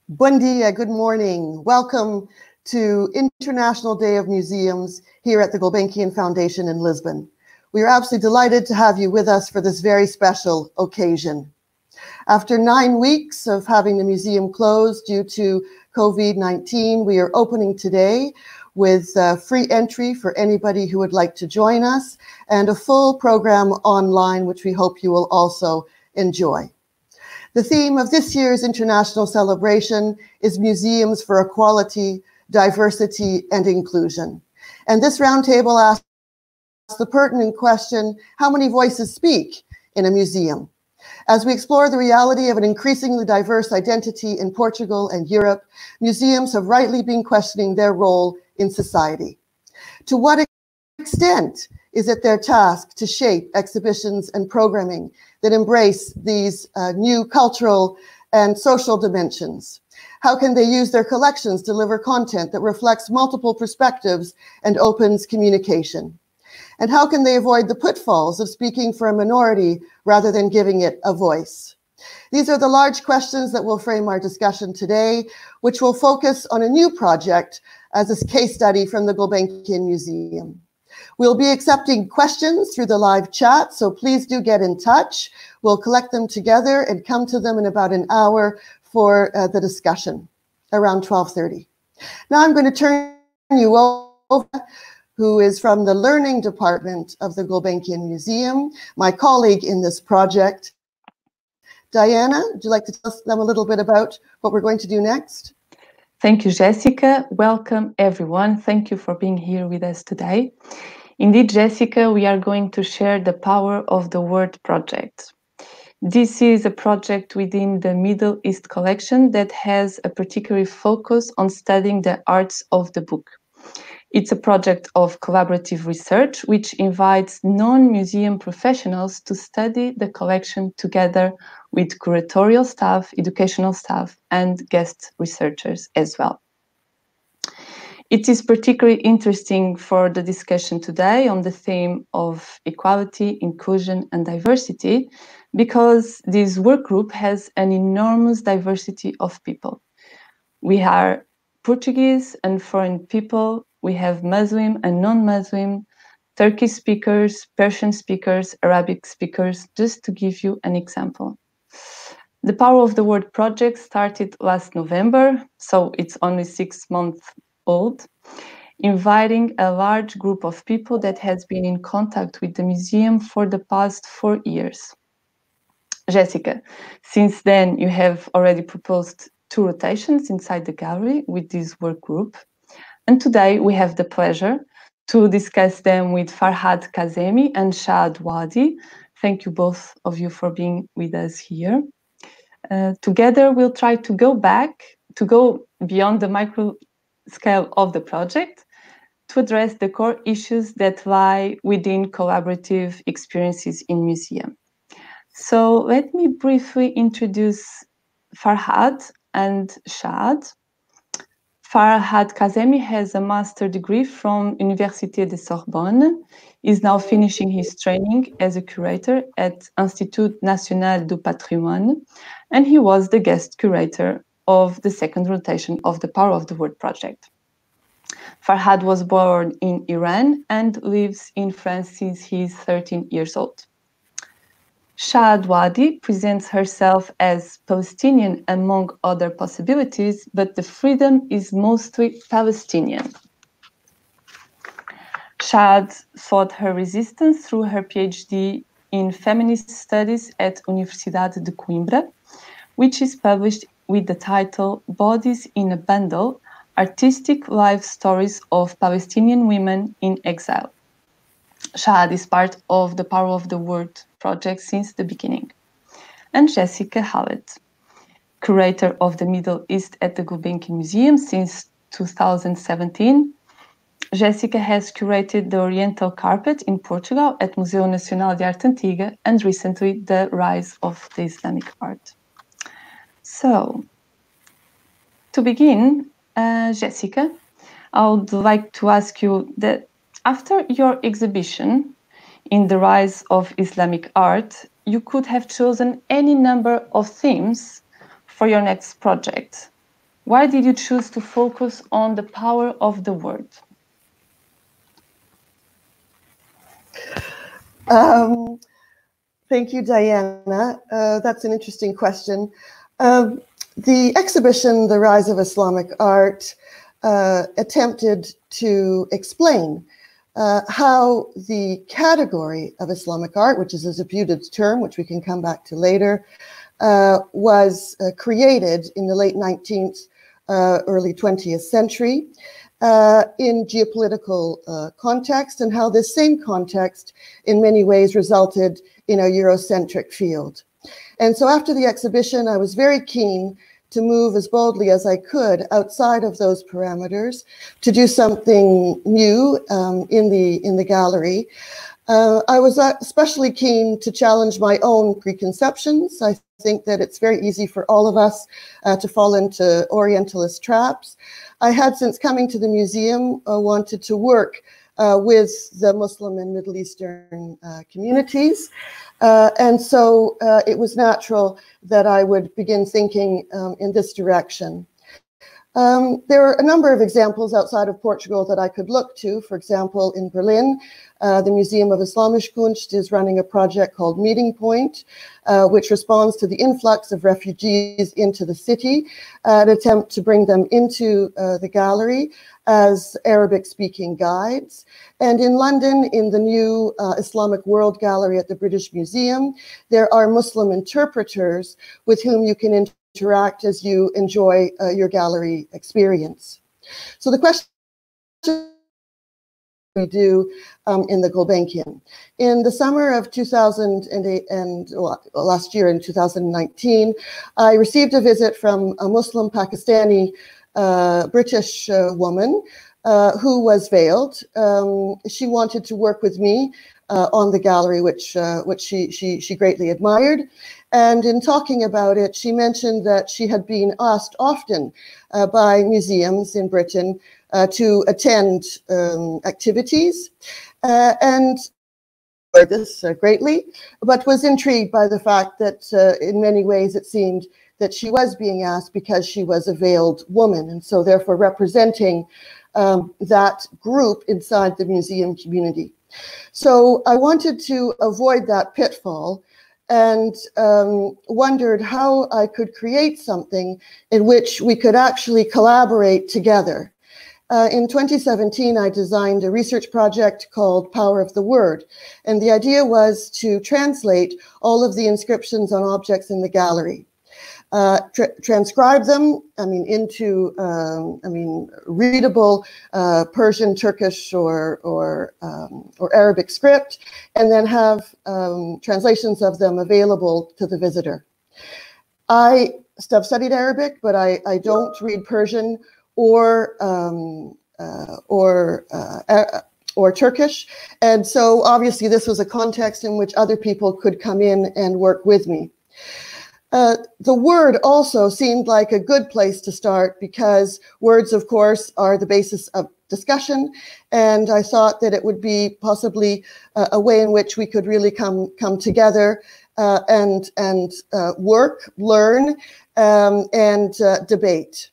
Buen dia, good morning. Welcome to International Day of Museums here at the Gulbenkian Foundation in Lisbon. We are absolutely delighted to have you with us for this very special occasion. After 9 weeks of having the museum closed due to COVID-19, we are opening today with free entry for anybody who would like to join us and a full program online, which we hope you will also enjoy. The theme of this year's international celebration is Museums for Equality, Diversity, and Inclusion. And this roundtable asks the pertinent question, how many voices speak in a museum? As we explore the reality of an increasingly diverse identity in Portugal and Europe, museums have rightly been questioning their role in society. To what extent is it their task to shape exhibitions and programming that embrace these new cultural and social dimensions? How can they use their collections to deliver content that reflects multiple perspectives and opens communication? And how can they avoid the pitfalls of speaking for a minority rather than giving it a voice? These are the large questions that will frame our discussion today, which will focus on a new project as a case study from the Gulbenkian Museum. We'll be accepting questions through the live chat, so please do get in touch. We'll collect them together and come to them in about an hour for the discussion, around 12:30. Now I'm going to turn you over, who is from the Learning Department of the Gulbenkian Museum, my colleague in this project. Diana, would you like to tell them a little bit about what we're going to do next? Thank you, Jessica. Welcome, everyone. Thank you for being here with us today. Indeed, Jessica, we are going to share the power of the word project. This is a project within the Middle East collection that has a particular focus on studying the arts of the book. It's a project of collaborative research which invites non-museum professionals to study the collection together with curatorial staff, educational staff, and guest researchers as well. It is particularly interesting for the discussion today on the theme of equality, inclusion, and diversity, because this work group has an enormous diversity of people. We are Portuguese and foreign people. We have Muslim and non-Muslim, Turkish speakers, Persian speakers, Arabic speakers, just to give you an example. The Power of the Word project started last November, so it's only 6 months old, inviting a large group of people that has been in contact with the museum for the past 4 years. Jessica, since then you have already proposed 2 rotations inside the gallery with this work group. And today we have the pleasure to discuss them with Farhad Kazemi and Shad Wadi. Thank you both of you for being with us here. Together we'll try to go beyond the micro scale of the project to address the core issues that lie within collaborative experiences in museum. So let me briefly introduce Farhad and Shad. Farhad Kazemi has a master's degree from Université de Sorbonne. Is now finishing his training as a curator at Institut National du Patrimoine, and he was the guest curator of the second rotation of the Power of the Word project. Farhad was born in Iran and lives in France since he's 13 years old. Shad Wadi presents herself as Palestinian among other possibilities, but the freedom is mostly Palestinian. Shad fought her resistance through her PhD in Feminist Studies at Universidade de Coimbra, which is published with the title Bodies in a Bundle, Artistic Life Stories of Palestinian Women in Exile. Shahad is part of the Power of the Word project since the beginning. And Jessica Hallett, curator of the Middle East at the Gulbenkian Museum since 2017. Jessica has curated the Oriental Carpet in Portugal at Museu Nacional de Arte Antiga and recently the Rise of the Islamic Art. So, to begin, Jessica, I would like to ask you that after your exhibition in the Rise of Islamic Art, you could have chosen any number of themes for your next project. Why did you choose to focus on the power of the word? Thank you, Diana. That's an interesting question. The exhibition, The Rise of Islamic Art, attempted to explain how the category of Islamic art, which is a disputed term, which we can come back to later, was created in the late 19th, early 20th century in geopolitical context, and how this same context in many ways resulted in a Eurocentric field. And so after the exhibition, I was very keen to move as boldly as I could outside of those parameters to do something new in the gallery. I was especially keen to challenge my own preconceptions. I think that it's very easy for all of us to fall into Orientalist traps. I had, since coming to the museum, wanted to work with the Muslim and Middle Eastern communities. And so it was natural that I would begin thinking in this direction. There are a number of examples outside of Portugal that I could look to. For example, in Berlin, the Museum of Islamische Kunst is running a project called Meeting Point, which responds to the influx of refugees into the city, an attempt to bring them into the gallery as Arabic-speaking guides. And in London, in the new Islamic World Gallery at the British Museum, there are Muslim interpreters with whom you can interact as you enjoy your gallery experience. So the question we do in the Gulbenkian. In the summer of 2008 and last year in 2019, I received a visit from a Muslim Pakistani British woman who was veiled. She wanted to work with me on the gallery, which she greatly admired. And in talking about it, she mentioned that she had been asked often by museums in Britain to attend activities and this greatly, but was intrigued by the fact that in many ways it seemed that she was being asked because she was a veiled woman, and so therefore representing that group inside the museum community. So I wanted to avoid that pitfall and wondered how I could create something in which we could actually collaborate together. In 2017, I designed a research project called Power of the Word, and the idea was to translate all of the inscriptions on objects in the gallery. Transcribe them, into, readable Persian, Turkish, or Arabic script, and then have translations of them available to the visitor. I have studied Arabic, but I don't read Persian or Turkish, and so obviously this was a context in which other people could come in and work with me. The word also seemed like a good place to start because words, of course, are the basis of discussion, and I thought that it would be possibly a way in which we could really come together and work, learn, and debate.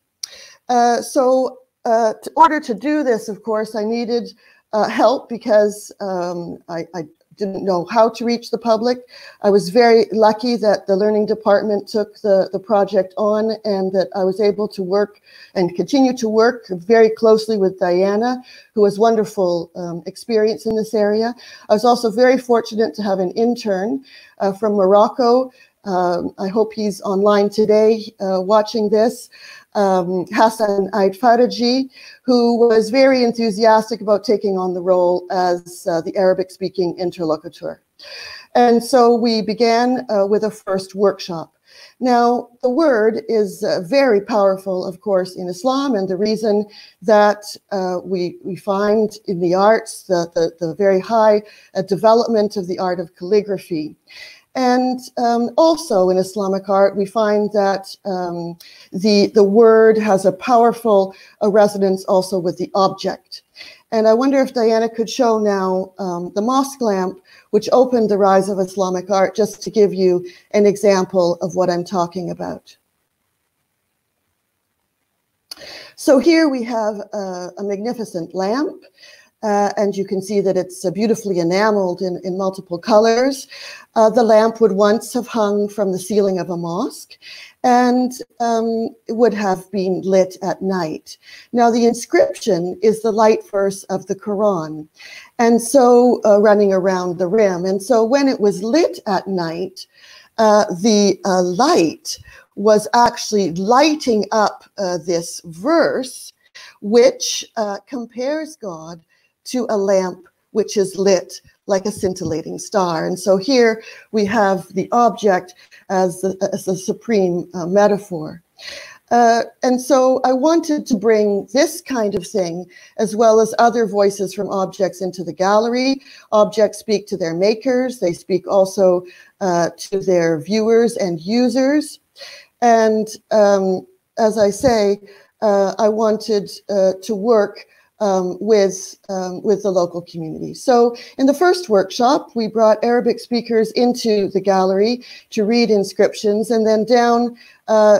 So in order to do this, of course, I needed help because I didn't know how to reach the public. I was very lucky that the learning department took the project on and that I was able to work and continue to work very closely with Diana, who has wonderful experience in this area. I was also very fortunate to have an intern from Morocco I hope he's online today watching this, Hassan Aid-Faraji, who was very enthusiastic about taking on the role as the Arabic-speaking interlocutor. And so we began with a first workshop. Now, the word is very powerful, of course, in Islam, and the reason that we find in the arts the very high development of the art of calligraphy. And also in Islamic art, we find that the word has a powerful resonance also with the object. And I wonder if Diana could show now the mosque lamp, which opened the rise of Islamic art, just to give you an example of what I'm talking about. So here we have a magnificent lamp, and you can see that it's beautifully enameled in multiple colors. The lamp would once have hung from the ceiling of a mosque, and it would have been lit at night. Now, the inscription is the light verse of the Quran, and so running around the rim. And so when it was lit at night, the light was actually lighting up this verse, which compares God to a lamp which is lit like a scintillating star. And so here we have the object as the supreme metaphor. And so I wanted to bring this kind of thing, as well as other voices from objects, into the gallery. Objects speak to their makers. They speak also to their viewers and users. And as I say, I wanted to work with the local community. So in the first workshop, we brought Arabic speakers into the gallery to read inscriptions, and then down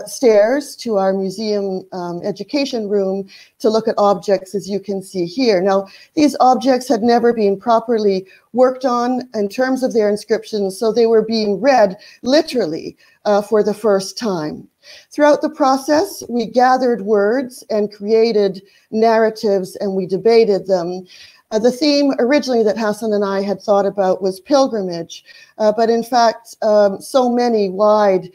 stairs to our museum education room to look at objects, as you can see here. Now, these objects had never been properly worked on in terms of their inscriptions, so they were being read literally for the first time. Throughout the process, we gathered words and created narratives, and we debated them. The theme originally that Hassan and I had thought about was pilgrimage, but in fact, so many wide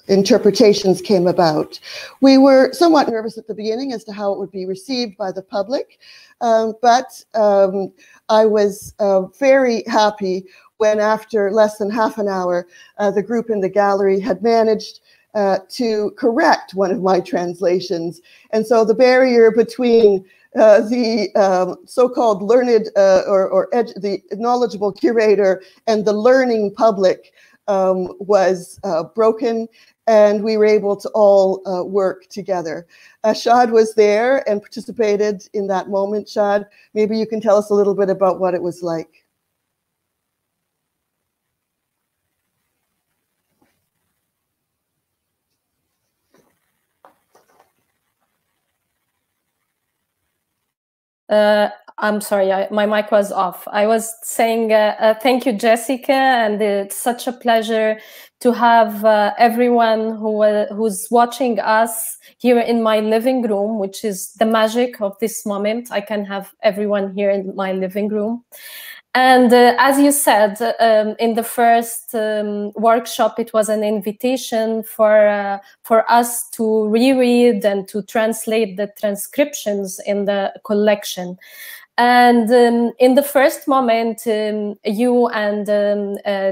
interpretations came about. We were somewhat nervous at the beginning as to how it would be received by the public, but I was very happy when, after less than half an hour, the group in the gallery had managed to correct one of my translations. And so the barrier between the so-called learned the knowledgeable curator and the learning public was broken, and we were able to all work together. Shad was there and participated in that moment. Shad, maybe you can tell us a little bit about what it was like. I'm sorry, my mic was off. I was saying thank you, Jessica, and it's such a pleasure to have everyone who's watching us here in my living room, which is the magic of this moment. I can have everyone here in my living room. And as you said, in the first workshop, it was an invitation for us to reread and to translate the transcriptions in the collection. And in the first moment, you and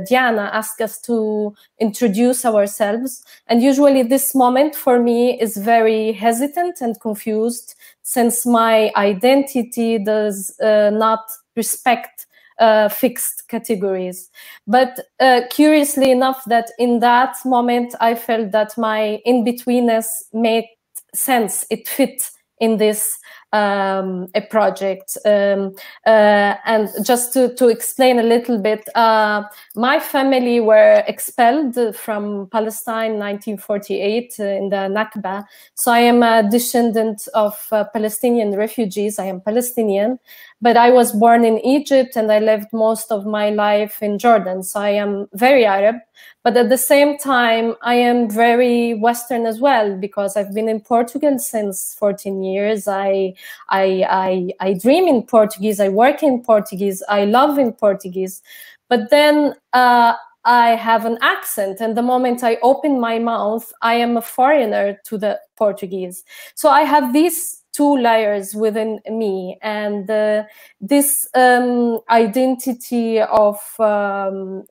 Diana asked us to introduce ourselves. And usually this moment for me is very hesitant and confused, since my identity does not respect fixed categories. But curiously enough, that in that moment, I felt that my in-betweenness made sense. It fit in this a project. And just to explain a little bit, my family were expelled from Palestine in 1948 in the Nakba. So I am a descendant of Palestinian refugees. I am Palestinian, but I was born in Egypt and I lived most of my life in Jordan. So I am very Arab, but at the same time, I am very Western as well, because I've been in Portugal since 14 years. I I dream in Portuguese, I work in Portuguese, I love in Portuguese, but then I have an accent, and the moment I open my mouth, I am a foreigner to the Portuguese. So I have these two layers within me, and this identity of the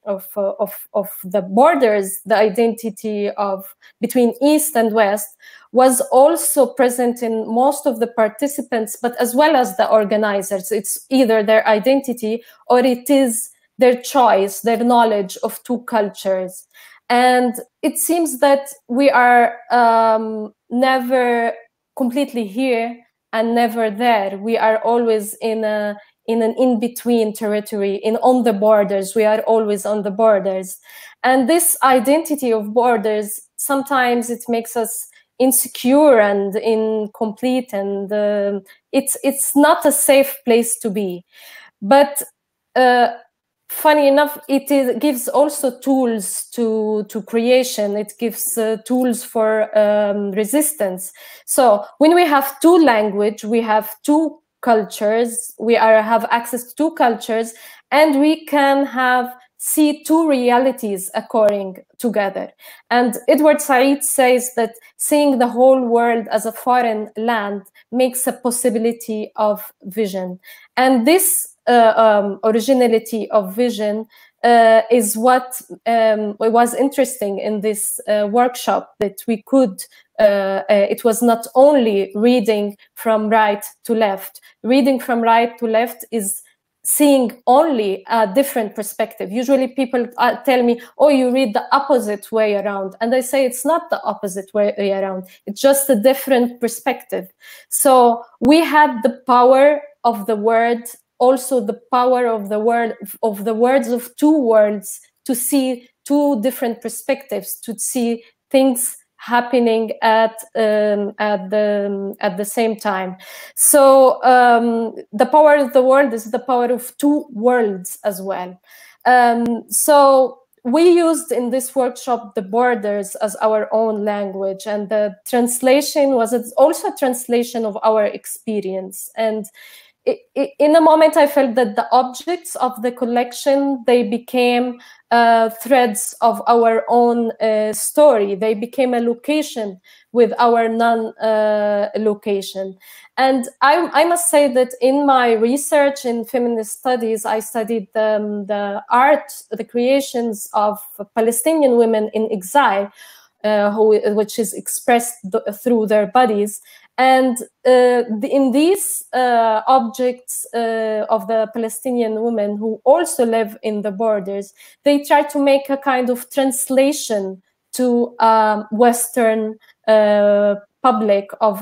borders, the identity of between East and West, was also present in most of the participants, but as well as the organizers. It's either their identity or it is their choice, their knowledge of two cultures. And it seems that we are never completely here and never there. We are always in an in-between territory, on the borders. We are always on the borders. And this identity of borders, sometimes it makes us insecure and incomplete, and it's not a safe place to be. But funny enough, it gives also tools to creation. It gives tools for resistance. So when we have two language, we have two cultures, we have access to two cultures, and we can see two realities occurring together. And Edward Said says that seeing the whole world as a foreign land makes a possibility of vision. And this originality of vision is what was interesting in this workshop, that we could, it was not only reading from right to left. Reading from right to left is seeing only a different perspective. Usually people tell me, oh, you read the opposite way around. And I say it's not the opposite way around. It's just a different perspective. So we had the power of the word, also the power of the word, of the words of two worlds, to see two different perspectives, to see things happening at the same time. So the power of the world is the power of two worlds as well. So we used in this workshop the borders as our own language, and the translation was also a translation of our experience. And in a moment, I felt that the objects of the collection, they became threads of our own story. They became a location with our non-location. And I must say that in my research in feminist studies, I studied the art, the creations of Palestinian women in exile, which is expressed through their bodies. And in these objects of the Palestinian women who also live in the borders, they try to make a kind of translation to Western public of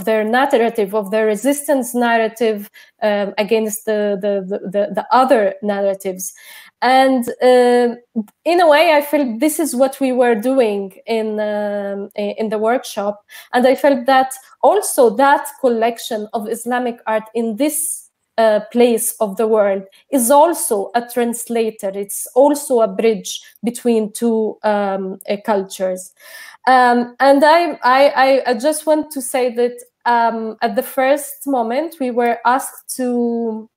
their narrative, of their resistance narrative against the other narratives. And in a way, I felt this is what we were doing in the workshop. And I felt that also that collection of Islamic art in this place of the world is also a translator. It's also a bridge between two cultures. And I just want to say that at the first moment, we were asked to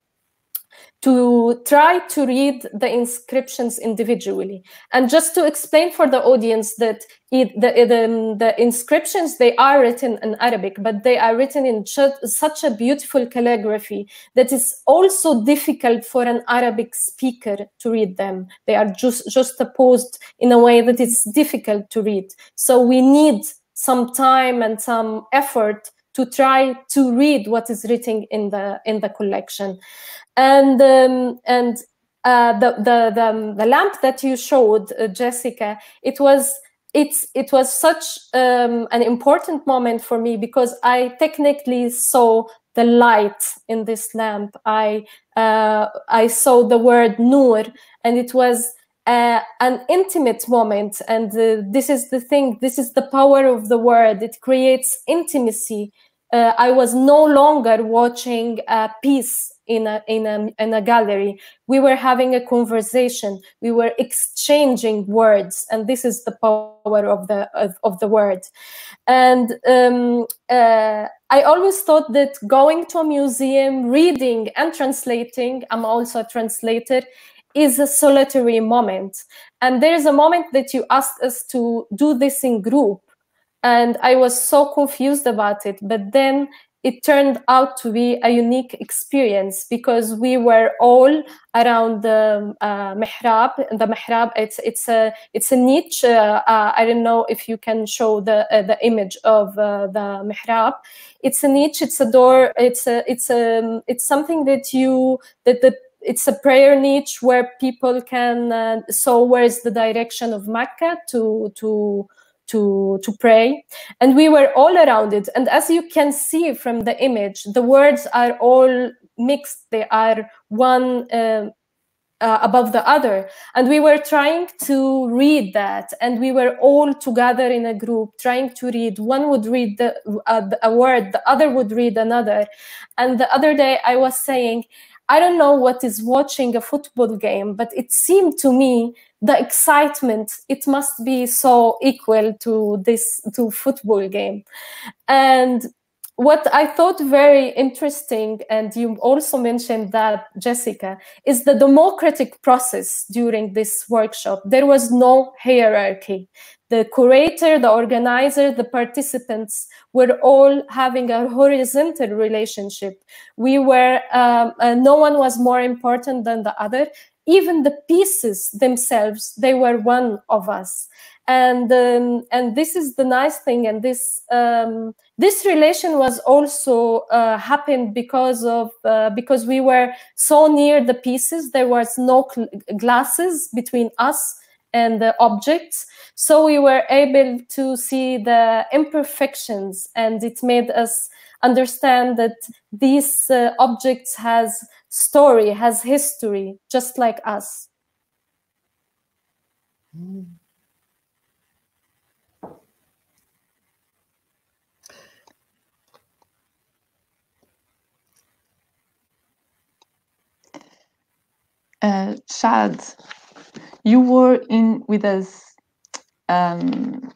try to read the inscriptions individually. And just to explain for the audience that the inscriptions, they are written in Arabic, but they are written in such a beautiful calligraphy that is also difficult for an Arabic speaker to read them. They are just opposed in a way that it's difficult to read. So we need some time and some effort to try to read what is written in the collection. And the lamp that you showed, Jessica, it was such an important moment for me, because I technically saw the light in this lamp. I saw the word Nur, and it was an intimate moment. And this is the thing. This is the power of the word. It creates intimacy. I was no longer watching a piece in a gallery. We were having a conversation. We were exchanging words, and this is the power of the word. And I always thought that going to a museum, reading and translating, I'm also a translator, is a solitary moment. And there is a moment that you asked us to do this in group. And I was so confused about it. But then it turned out to be a unique experience because we were all around the mihrab. The mihrab, it's a niche. I don't know if you can show the image of the mihrab. It's a niche. It's a door. It's something that it's a prayer niche where people can. So where's the direction of Mecca to pray, and we were all around it. And as you can see from the image, the words are all mixed. They are one above the other, and we were trying to read that, and we were all together in a group trying to read. One would read a word, the other would read another. And the other day I was saying, I don't know what is watching a football game, but it seemed to me the excitement, it must be so equal to football game. And what I thought very interesting, and you also mentioned that, Jessica, is the democratic process during this workshop. There was no hierarchy. The curator, the organizer, the participants were all having a horizontal relationship. We were, no one was more important than the other. Even the pieces themselves, they were one of us. And this is the nice thing. And this relation was also happened because we were so near the pieces. There was no glasses between us and the objects, so we were able to see the imperfections, and it made us understand that these objects has story, has history, just like us. Shad, you were with us, in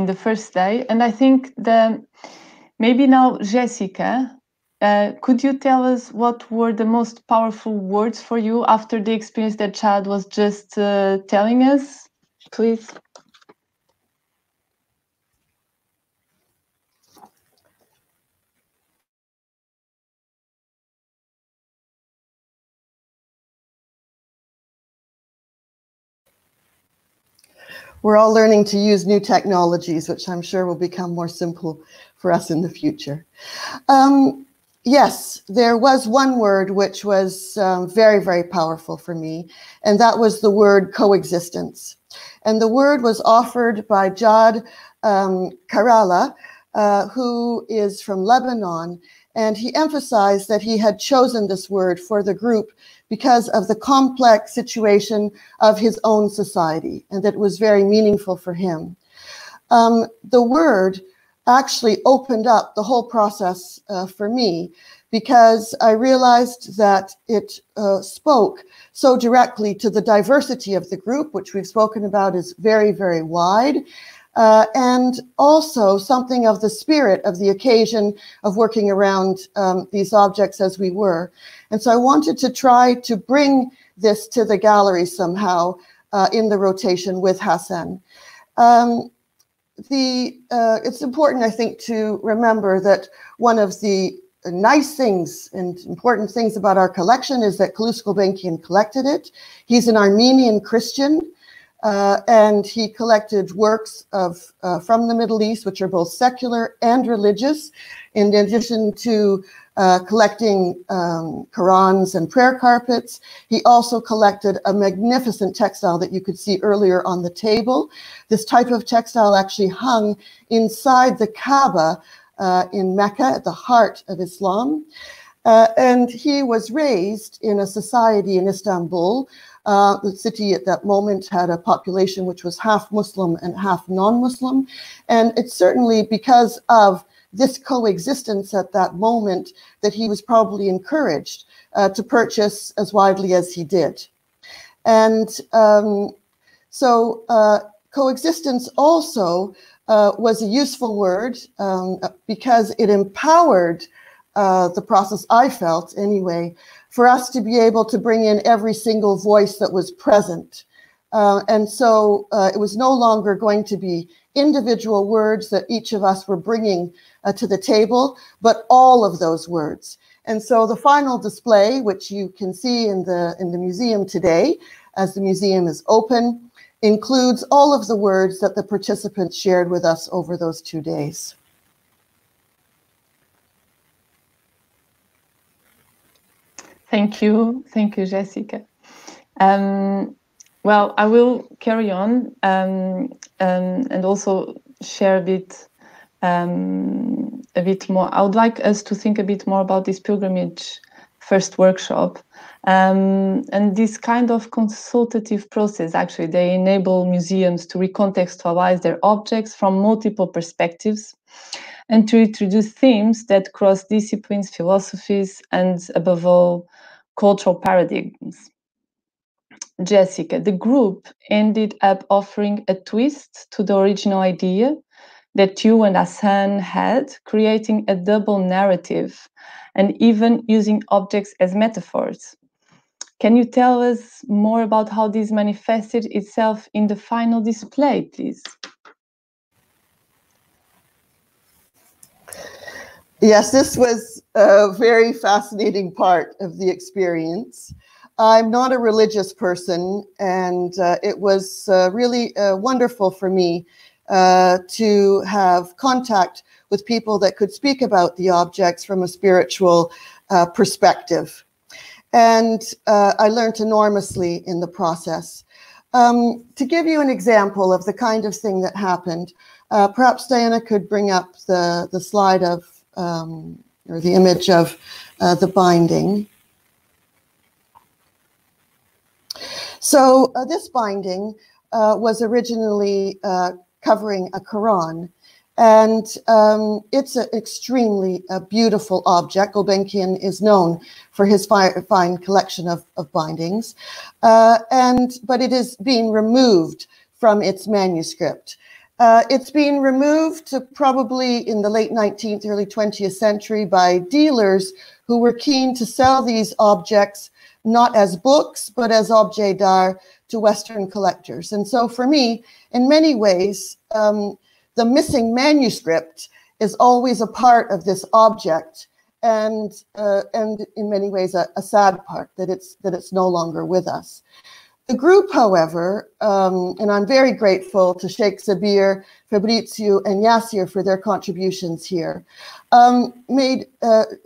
the first day, and I think maybe now, Jessica, could you tell us what were the most powerful words for you after the experience that Shad was just telling us, please? We're all learning to use new technologies, which I'm sure will become more simple for us in the future. Yes, there was one word which was very, very powerful for me, and that was the word coexistence. And the word was offered by Jad Karala, who is from Lebanon, and he emphasized that he had chosen this word for the group because of the complex situation of his own society, and that it was very meaningful for him. The word actually opened up the whole process for me, because I realized that it spoke so directly to the diversity of the group, which we've spoken about is very, very wide, and also something of the spirit of the occasion of working around these objects as we were. And so I wanted to try to bring this to the gallery somehow in the rotation with Hassan. It's important, I think, to remember that one of the nice things and important things about our collection is that Calouste Gulbenkian collected it. He's an Armenian Christian, and he collected works from the Middle East, which are both secular and religious, in addition to collecting Qurans and prayer carpets. He also collected a magnificent textile that you could see earlier on the table. This type of textile actually hung inside the Kaaba in Mecca, at the heart of Islam. And he was raised in a society in Istanbul. The city at that moment had a population which was half Muslim and half non-Muslim. And it's certainly because of this coexistence at that moment that he was probably encouraged to purchase as widely as he did. And so coexistence also was a useful word because it empowered the process, I felt anyway, for us to be able to bring in every single voice that was present. And so it was no longer going to be individual words that each of us were bringing to the table, but all of those words. And so the final display, which you can see in the museum today, as the museum is open, includes all of the words that the participants shared with us over those 2 days. Thank you, Jessica. Well, I will carry on and also share a bit more. I would like us to think a bit more about this pilgrimage first workshop. And this kind of consultative process, actually, they enable museums to recontextualize their objects from multiple perspectives and to introduce themes that cross disciplines, philosophies, and above all, cultural paradigms. Jessica, the group ended up offering a twist to the original idea that you and Hassan had, creating a double narrative and even using objects as metaphors. Can you tell us more about how this manifested itself in the final display, please? Yes, this was a very fascinating part of the experience. I'm not a religious person, and it was really wonderful for me to have contact with people that could speak about the objects from a spiritual perspective. And I learned enormously in the process. To give you an example of the kind of thing that happened, perhaps Diana could bring up the slide of, or the image of the binding. So this binding was originally covering a Quran, and it's an extremely beautiful object. Gulbenkian is known for his fine collection of bindings, but it is being removed from its manuscript. It's being removed probably in the late 19th, early 20th century by dealers who were keen to sell these objects not as books, but as objets d'art to Western collectors. And so for me, in many ways, the missing manuscript is always a part of this object, and in many ways a sad part that it's no longer with us. The group, however, and I'm very grateful to Sheikh Sabir, Fabrizio, and Yassir for their contributions here, made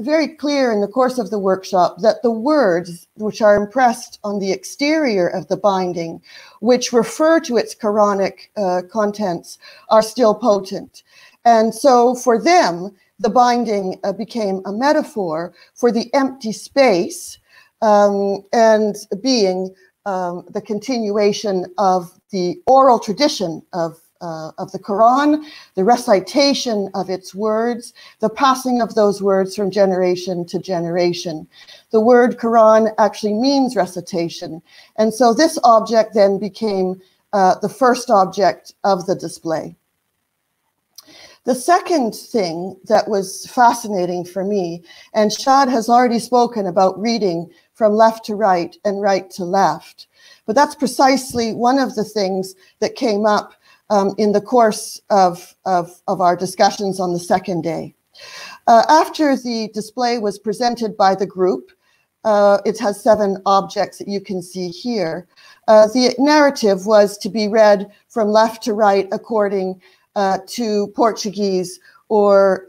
very clear in the course of the workshop that the words which are impressed on the exterior of the binding, which refer to its Quranic contents, are still potent. And so for them, the binding became a metaphor for the empty space and being the continuation of the oral tradition of the Quran, the recitation of its words, the passing of those words from generation to generation. The word Quran actually means recitation. And so this object then became the first object of the display. The second thing that was fascinating for me, and Shad has already spoken about reading from left to right and right to left, but that's precisely one of the things that came up in the course of our discussions on the second day. After the display was presented by the group, it has 7 objects that you can see here. The narrative was to be read from left to right according to Portuguese or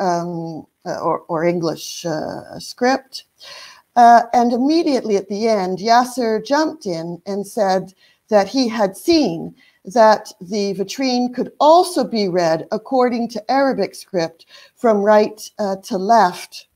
English script. And immediately at the end, Yassir jumped in and said that he had seen that the vitrine could also be read according to Arabic script from right to left.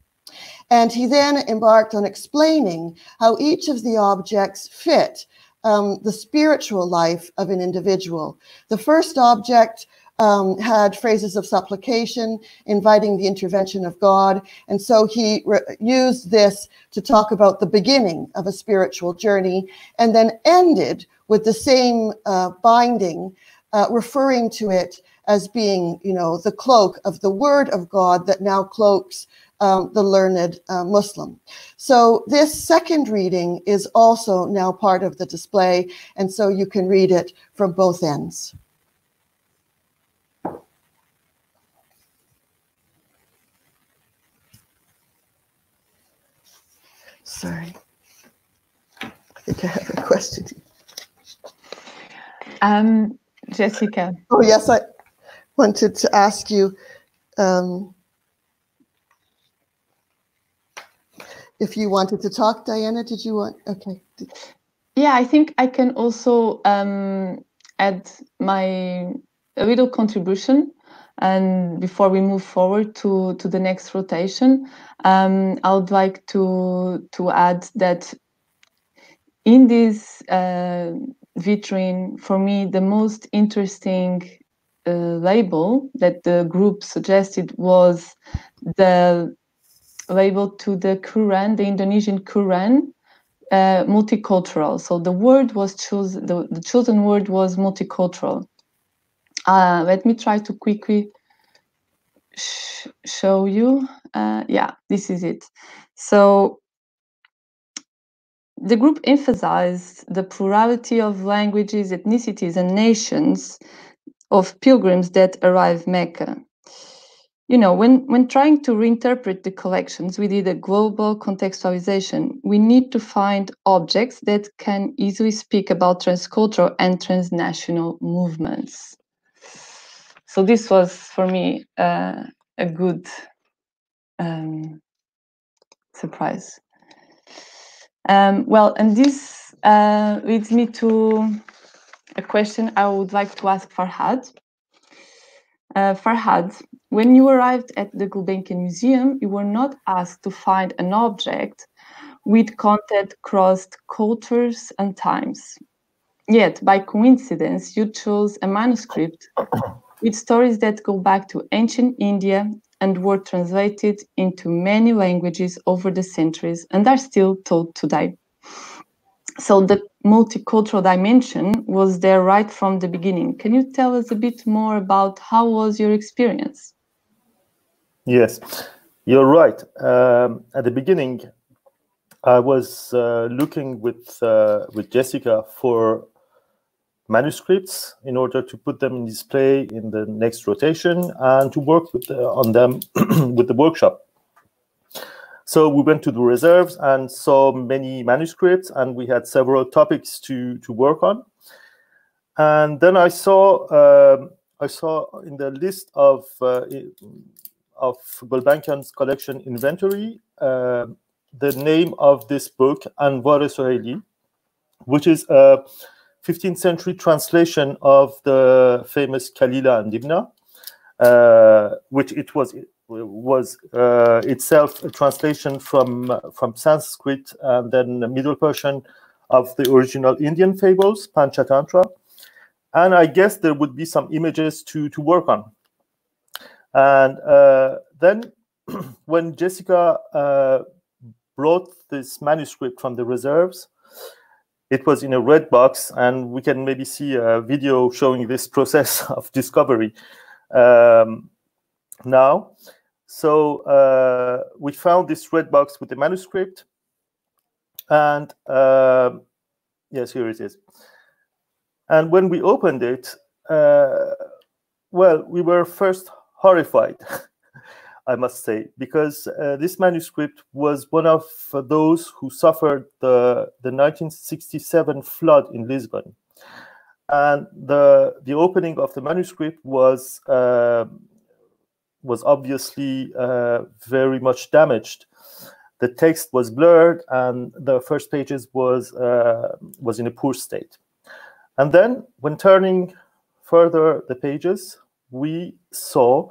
And he then embarked on explaining how each of the objects fit the spiritual life of an individual. The first object had phrases of supplication, inviting the intervention of God. And so he used this to talk about the beginning of a spiritual journey, and then ended with the same binding, referring to it as being, you know, the cloak of the word of God that now cloaks the learned Muslim. So this second reading is also now part of the display, and so you can read it from both ends. Sorry, I think I have a question. Jessica. Oh yes, I wanted to ask you if you wanted to talk, Diana. Did you want? Okay. Yeah, I think I can also add a little contribution. And before we move forward to the next rotation, I would like to add that in this vitrine, for me, the most interesting label that the group suggested was the label to the Quran, the Indonesian Quran, multicultural. So the word was chosen, the chosen word was multicultural. Let me try to quickly show you. Yeah, this is it. So the group emphasized the plurality of languages, ethnicities, and nations of pilgrims that arrive Mecca. You know, when trying to reinterpret the collections, we did a global contextualization. We need to find objects that can easily speak about transcultural and transnational movements. So this was, for me, a good surprise. Well, and this leads me to a question I would like to ask Farhad. Farhad, when you arrived at the Gulbenkian Museum, you were not asked to find an object with content crossed cultures and times. Yet, by coincidence, you chose a manuscript with stories that go back to ancient India and were translated into many languages over the centuries and are still told today. So the multicultural dimension was there right from the beginning. Can you tell us a bit more about how was your experience? Yes, you're right. At the beginning, I was looking with Jessica for manuscripts in order to put them in display in the next rotation and to work on them with the workshop. So we went to the reserves and saw many manuscripts, and we had several topics to work on. And then I saw in the list of Gulbenkian's collection inventory the name of this book, Anvar Sohaili, which is a 15th century translation of the famous Kalila and Dibna, which it was itself a translation from Sanskrit and then the Middle Persian of the original Indian fables, Panchatantra. And I guess there would be some images to work on. And then when Jessica brought this manuscript from the reserves, it was in a red box, and we can maybe see a video showing this process of discovery now. So we found this red box with the manuscript, and yes, here it is. And when we opened it, well, we were first horrified, I must say, because this manuscript was one of those who suffered the 1967 flood in Lisbon. And the opening of the manuscript was obviously very much damaged. The text was blurred, and the first pages was in a poor state. And then, when turning further the pages, we saw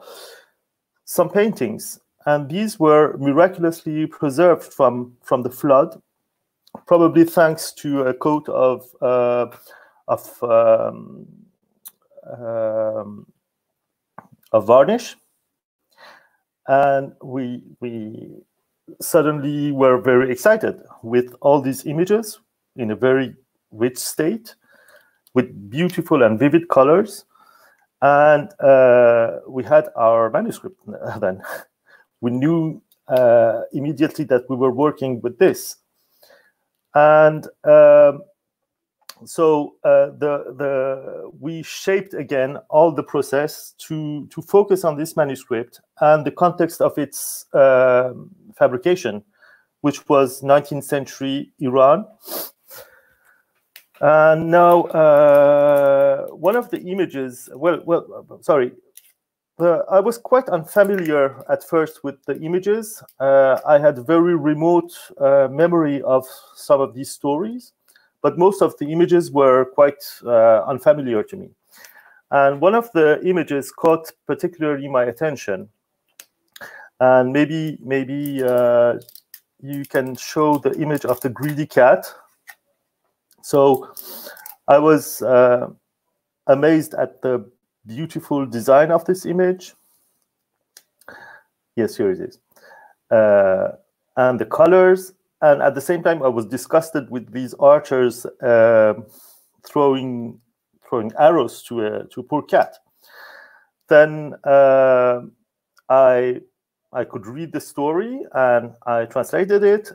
some paintings, and these were miraculously preserved from the flood, probably thanks to a coat of varnish. And we suddenly were very excited with all these images in a very rich state, with beautiful and vivid colors. And we had our manuscript then. We knew immediately that we were working with this. And so we shaped again all the process to focus on this manuscript and the context of its fabrication, which was 19th century Iran. And now one of the images, I was quite unfamiliar at first with the images. I had very remote memory of some of these stories, but most of the images were quite unfamiliar to me. And one of the images caught particularly my attention. And maybe you can show the image of the greedy cat. So I was amazed at the beautiful design of this image. Yes, here it is. And the colors. And at the same time, I was disgusted with these archers throwing arrows to a poor cat. Then I could read the story and I translated it.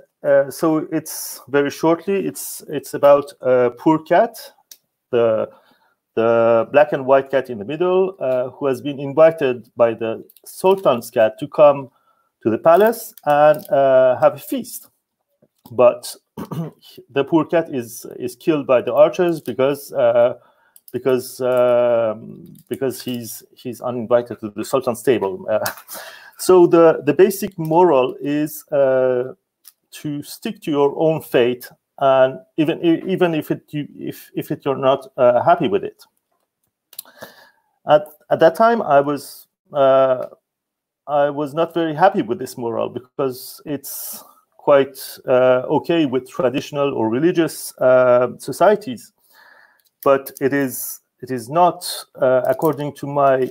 So it's very shortly. It's about a poor cat, the black and white cat in the middle, who has been invited by the Sultan's cat to come to the palace and have a feast. But the poor cat is killed by the archers because he's uninvited to the Sultan's table. So the basic moral is to stick to your own fate, and even if you're not happy with it. At that time, I was not very happy with this moral because it's quite okay with traditional or religious societies, but it is not according to my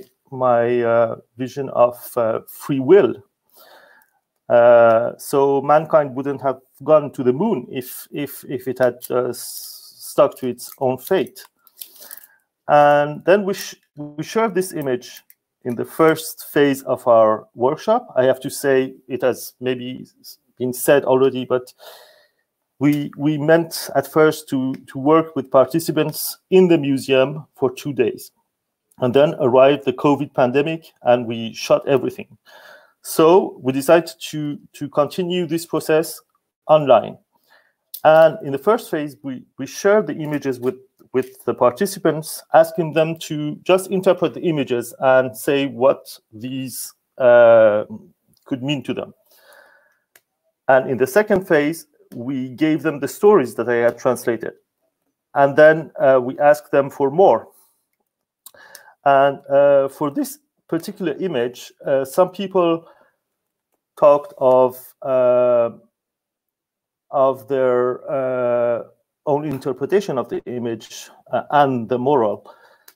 vision of free will. So mankind wouldn't have gone to the moon if it had stuck to its own fate. And then we shared this image in the first phase of our workshop. I have to say, it has maybe been said already, but we meant at first to work with participants in the museum for 2 days. And then arrived the COVID pandemic and we shut everything. So we decided to continue this process online. And in the first phase, we shared the images with the participants, asking them to just interpret the images and say what these could mean to them. And in the second phase, we gave them the stories that I had translated. And then we asked them for more. And for this particular image, some people talked of their own interpretation of the image and the moral.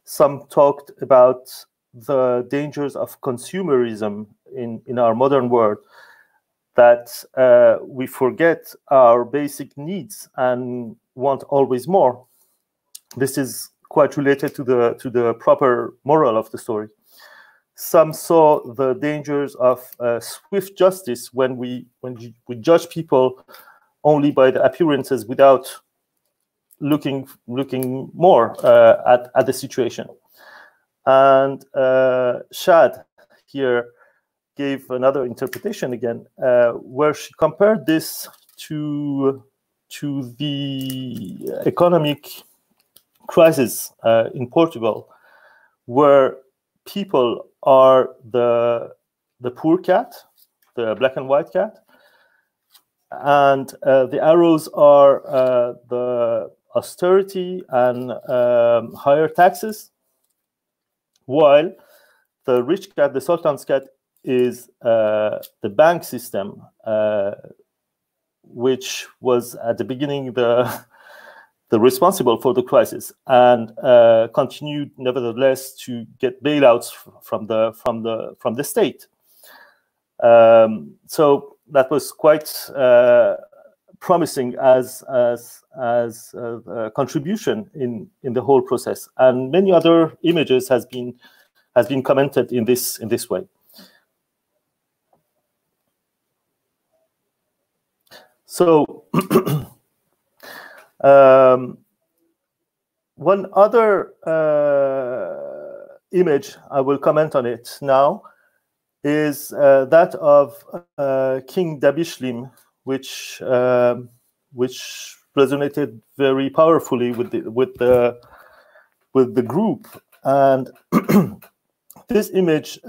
Some talked about the dangers of consumerism in our modern world, that we forget our basic needs and want always more. This is quite related to the proper moral of the story. Some saw the dangers of swift justice when we judge people only by the appearances without looking more at the situation. And Shad here gave another interpretation again, where she compared this to the economic crisis in Portugal, where people are the poor cat, the black and white cat, and the arrows are the austerity and higher taxes, while the rich cat, the Sultan's cat, is the bank system, which was at the beginning the responsible for the crisis, and continued nevertheless to get bailouts from the state. So that was quite promising as a contribution in the whole process. And many other images has been has been commented in this way. So one other image, I will comment on it now, is that of King Dabishlim, which resonated very powerfully with the group. And this image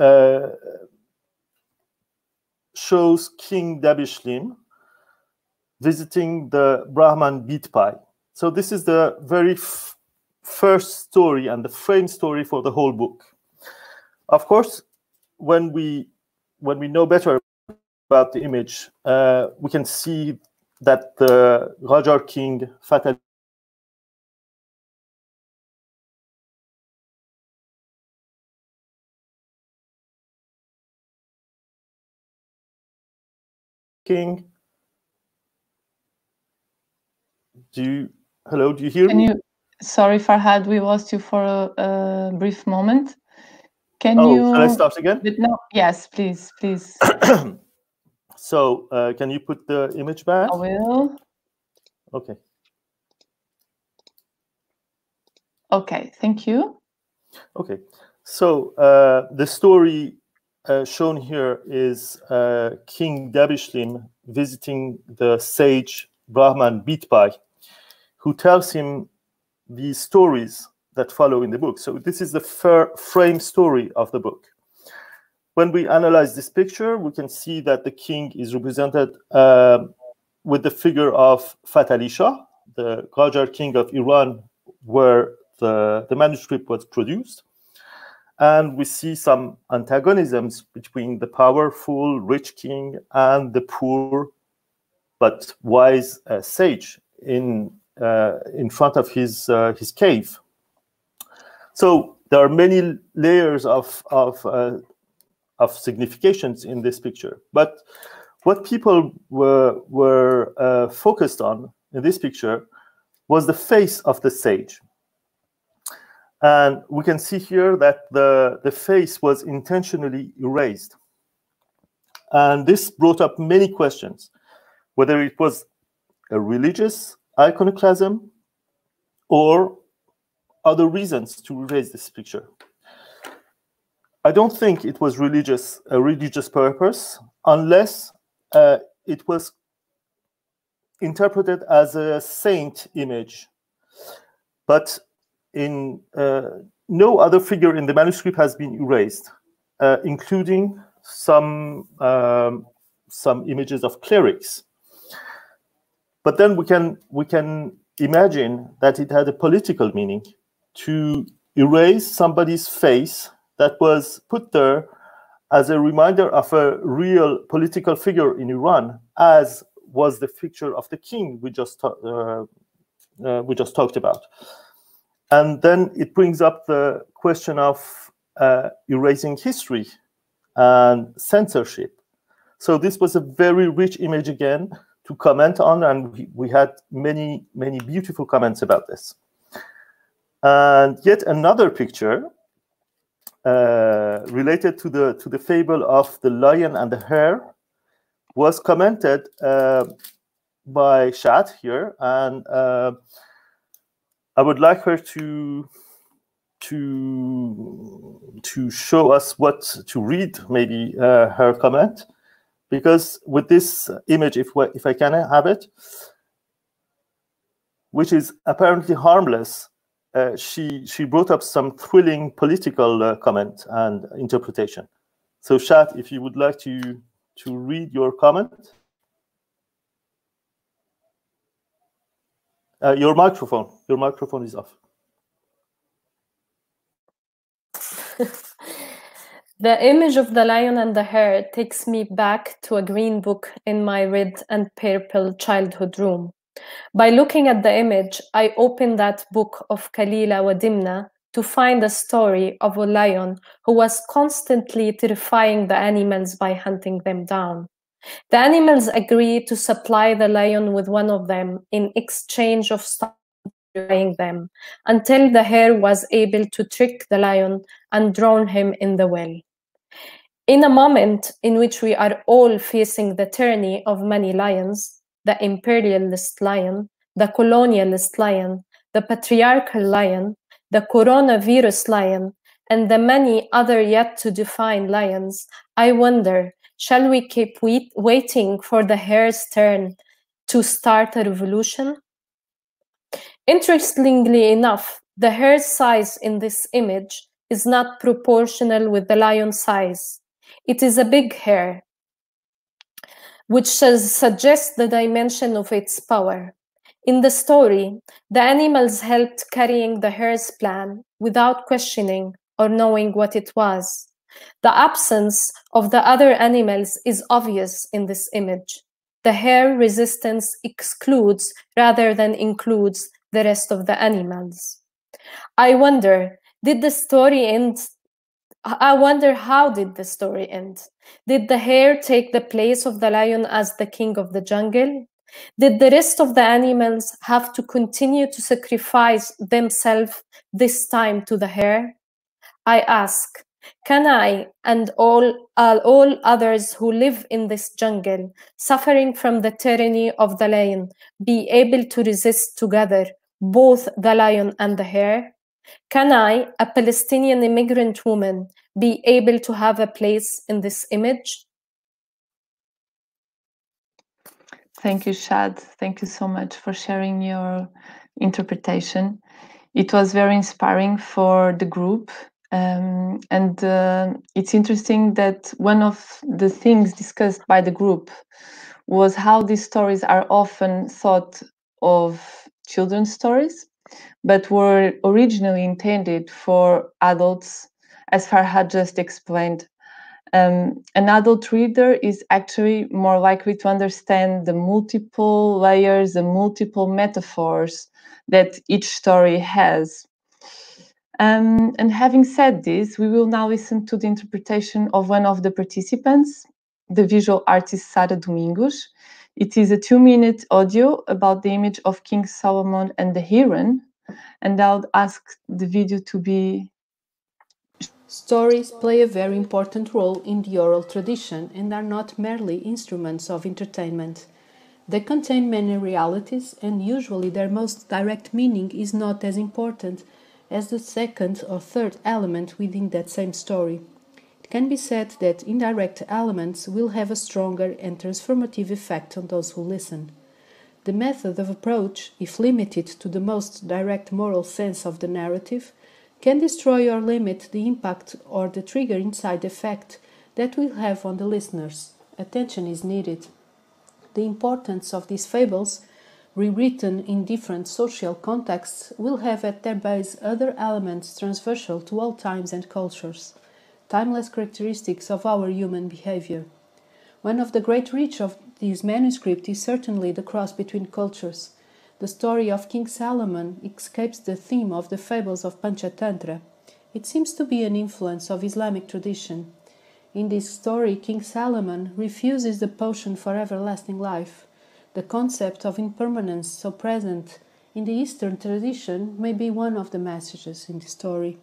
shows King Dabishlim visiting the Brahman Bidpai. So this is the very first story and the frame story for the whole book. Of course, when we know better about the image, we can see that the Rajar king Fatal king. Hello, do you hear me? Sorry, Farhad, we lost you for a brief moment. Can shall I start again? No, yes, please. So, can you put the image back? I will. Okay. Okay, thank you. Okay, so the story shown here is King Dabishlim visiting the sage Brahman Bidpai, who tells him these stories that follow in the book. So this is the frame story of the book. When we analyze this picture, we can see that the king is represented with the figure of Fatali Shah, the Qajar king of Iran, where the manuscript was produced. And we see some antagonisms between the powerful, rich king and the poor but wise sage in front of his cave. So there are many layers of significations in this picture. But what people were focused on in this picture was the face of the sage. And we can see here that the face was intentionally erased. And this brought up many questions, whether it was a religious iconoclasm or other reasons to erase this picture. I don't think it was a religious purpose, unless it was interpreted as a saint image. But in no other figure in the manuscript has been erased, including some images of clerics. But then we can imagine that it had a political meaning to erase somebody's face that was put there as a reminder of a real political figure in Iran, as was the picture of the king we just talked about. And then it brings up the question of erasing history and censorship. So this was a very rich image again to comment on, and we had many beautiful comments about this. And yet another picture related to the fable of the lion and the hare was commented by Shat here, and I would like her to show us to read maybe her comment, because with this image, if I can have it, which is apparently harmless, she brought up some thrilling political comment and interpretation. So Shat, if you would like to read your comment. Your microphone is off. The image of the lion and the hare takes me back to a green book in my red and purple childhood room. By looking at the image, I opened that book of Kalila wa Dimna to find a story of a lion who was constantly terrifying the animals by hunting them down. The animals agreed to supply the lion with one of them in exchange of trying them, until the hare was able to trick the lion and drown him in the well. In a moment in which we are all facing the tyranny of many lions, the imperialist lion, the colonialist lion, the patriarchal lion, the coronavirus lion, and the many other yet to define lions, I wonder, shall we keep waiting for the hare's turn to start a revolution? Interestingly enough, the hare's size in this image is not proportional with the lion's size. It is a big hare, which suggests the dimension of its power. In the story, the animals helped carrying the hare's plan without questioning or knowing what it was. The absence of the other animals is obvious in this image. The hare resistance excludes rather than includes the rest of the animals. I wonder, did the story end? I wonder, how did the story end? Did the hare take the place of the lion as the king of the jungle? Did the rest of the animals have to continue to sacrifice themselves this time to the hare? I ask, can I and all others who live in this jungle, suffering from the tyranny of the lion, be able to resist together both the lion and the hare? Can I, a Palestinian immigrant woman, be able to have a place in this image? Thank you, Shad. Thank you so much for sharing your interpretation. It was very inspiring for the group. It's interesting that one of the things discussed by the group was how these stories are often thought of children's stories, but were originally intended for adults, as Farhad just explained. An adult reader is actually more likely to understand the multiple layers, the multiple metaphors that each story has. And having said this, we will now listen to the interpretation of one of the participants, the visual artist Sara Domingos. It is a 2-minute audio about the image of King Solomon and the heron, and I'll ask the video to be... Stories play a very important role in the oral tradition and are not merely instruments of entertainment. They contain many realities, and usually their most direct meaning is not as important as the second or third element within that same story. It can be said that indirect elements will have a stronger and transformative effect on those who listen. The method of approach, if limited to the most direct moral sense of the narrative, can destroy or limit the impact or the triggering side effect that will have on the listeners. Attention is needed. The importance of these fables, rewritten in different social contexts, will have at their base other elements transversal to all times and cultures, timeless characteristics of our human behavior. One of the great reach of this manuscript is certainly the cross between cultures. The story of King Solomon escapes the theme of the fables of Panchatantra. It seems to be an influence of Islamic tradition. In this story, King Solomon refuses the potion for everlasting life. The concept of impermanence, so present in the Eastern tradition, may be one of the messages in the story.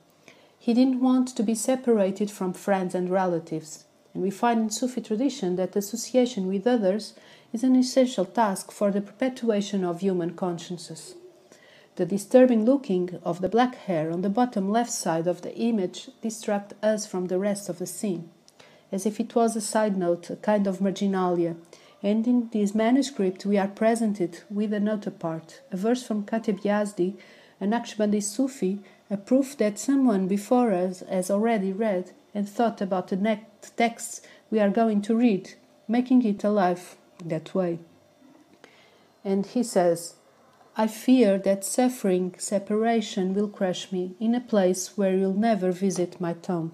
He didn't want to be separated from friends and relatives, and we find in Sufi tradition that association with others is an essential task for the perpetuation of human consciences. The disturbing looking of the black hair on the bottom left side of the image distracts us from the rest of the scene, as if it was a side note, a kind of marginalia, and in this manuscript we are presented with a note apart, a verse from Khatib Yazdi, a Naqshbandi Sufi, a proof that someone before us has already read and thought about the next texts we are going to read, making it alive that way. And he says, I fear that suffering separation will crush me in a place where you'll never visit my tomb.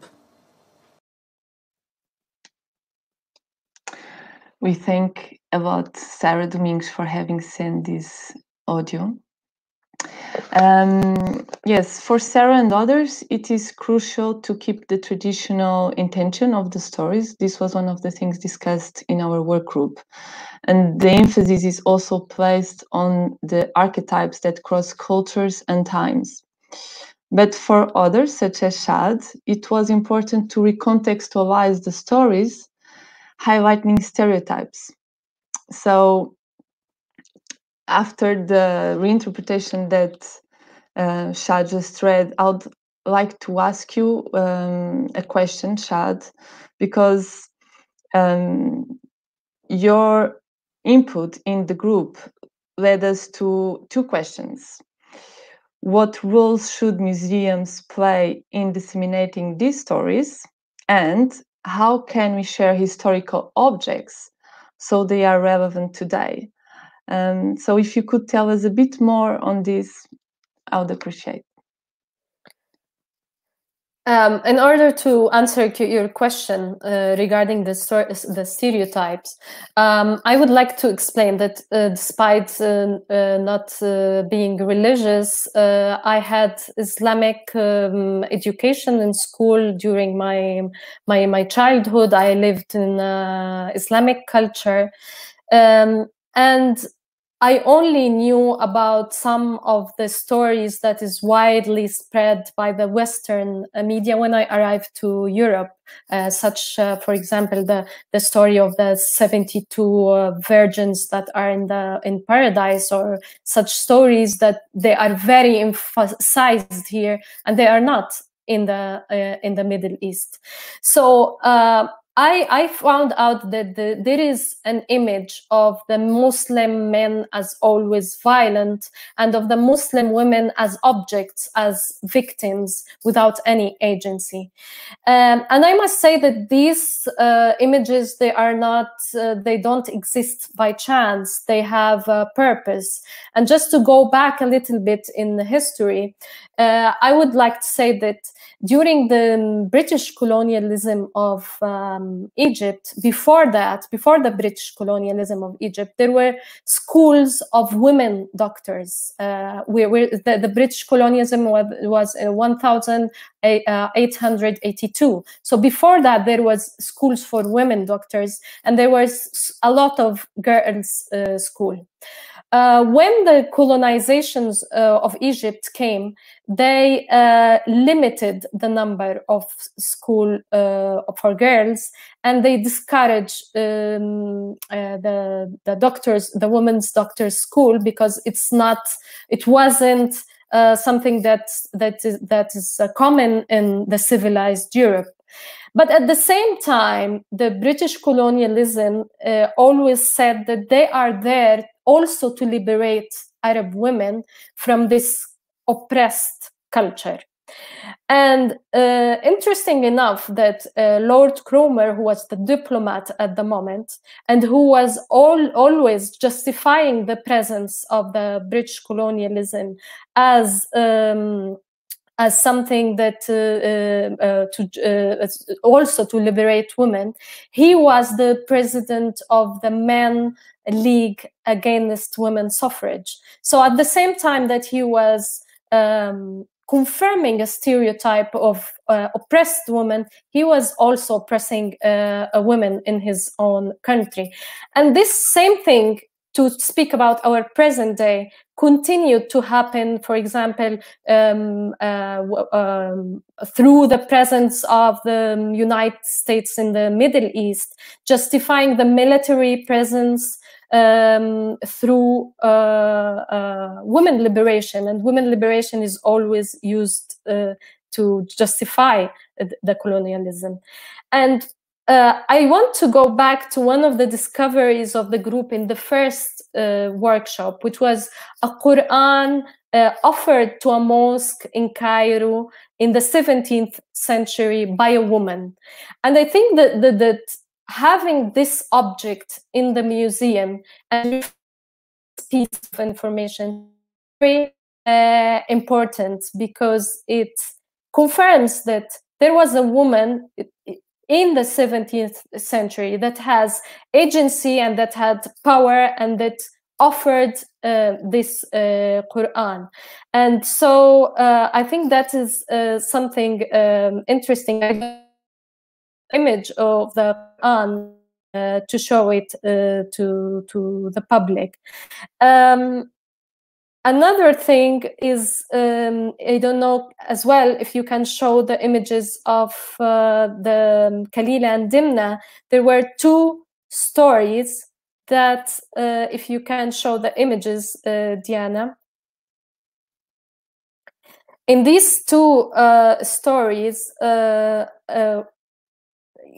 We thank a lot Sara Domingos for having sent this audio. Yes, for Sarah and others, it is crucial to keep the traditional intention of the stories. This was one of the things discussed in our work group. And the emphasis is also placed on the archetypes that cross cultures and times. But for others, such as Shad, it was important to recontextualize the stories, highlighting stereotypes. So after the reinterpretation that Shad just read, I would like to ask you a question, Shad, because your input in the group led us to two questions. What roles should museums play in disseminating these stories? And how can we share historical objects so they are relevant today? So if you could tell us a bit more on this, I would appreciate. In order to answer your question regarding the stereotypes, I would like to explain that despite not being religious, I had Islamic education in school during my childhood. I lived in Islamic culture, and I only knew about some of the stories that is widely spread by the Western media when I arrived to Europe, such, for example, the story of the 72 virgins that are in paradise, or such stories that they are very emphasized here, and they are not in the Middle East. So I found out that there is an image of the Muslim men as always violent, and of the Muslim women as objects, as victims, without any agency. And I must say that these images, they are not, they don't exist by chance. They have a purpose. And just to go back a little bit in the history, I would like to say that during the British colonialism of Egypt, before the British colonialism of Egypt, there were schools of women doctors. The British colonialism was 1882. So before that, there was schools for women doctors, and there was a lot of girls' school. When the colonizations of Egypt came, they limited the number of school for girls, and they discouraged the doctors, the women's doctors' school, because it wasn't something that is common in the civilized Europe. But at the same time, the British colonialism always said that they are there also to liberate Arab women from this oppressed culture. And interesting enough that Lord Cromer, who was the diplomat at the moment, and who was always justifying the presence of the British colonialism as something that also to liberate women, he was the president of the Men League Against Women's Suffrage. So at the same time that he was confirming a stereotype of oppressed women, he was also oppressing a woman in his own country. And this same thing, to speak about our present day, continued to happen, for example, through the presence of the United States in the Middle East, justifying the military presence through women liberation. And women liberation is always used to justify the colonialism. And I want to go back to one of the discoveries of the group in the first workshop, which was a Quran offered to a mosque in Cairo in the 17th century by a woman. And I think that having this object in the museum and piece of information is very important, because it confirms that there was a woman in the 17th century that has agency and that had power, and that offered this Quran. And so I think that is something interesting. Image of the Quran to show it to the public. Another thing is, I don't know as well if you can show the images of the Kalila and Dimna. There were two stories that, if you can show the images, Diana. In these two stories,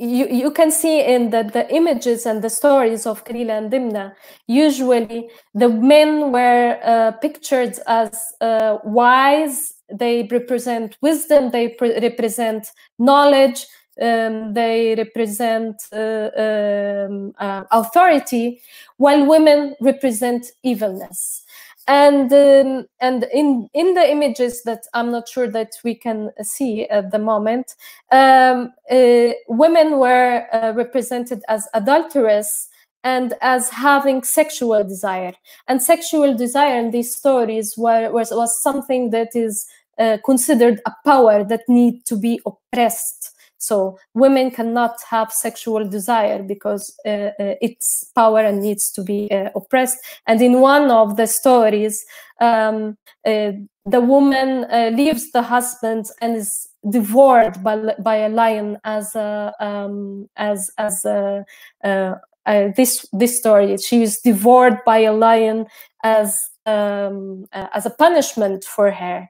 you can see in the images and the stories of Kalila and Dimna, usually the men were pictured as wise. They represent wisdom, they represent knowledge, they represent authority, while women represent evilness. And in the images that I'm not sure that we can see at the moment, women were represented as adulterous and as having sexual desire. And sexual desire in these stories was something that is considered a power that need to be oppressed. So women cannot have sexual desire because it's power and needs to be oppressed. And in one of the stories, the woman leaves the husband and is devoured by a lion as this story. She is devoured by a lion as a punishment for her.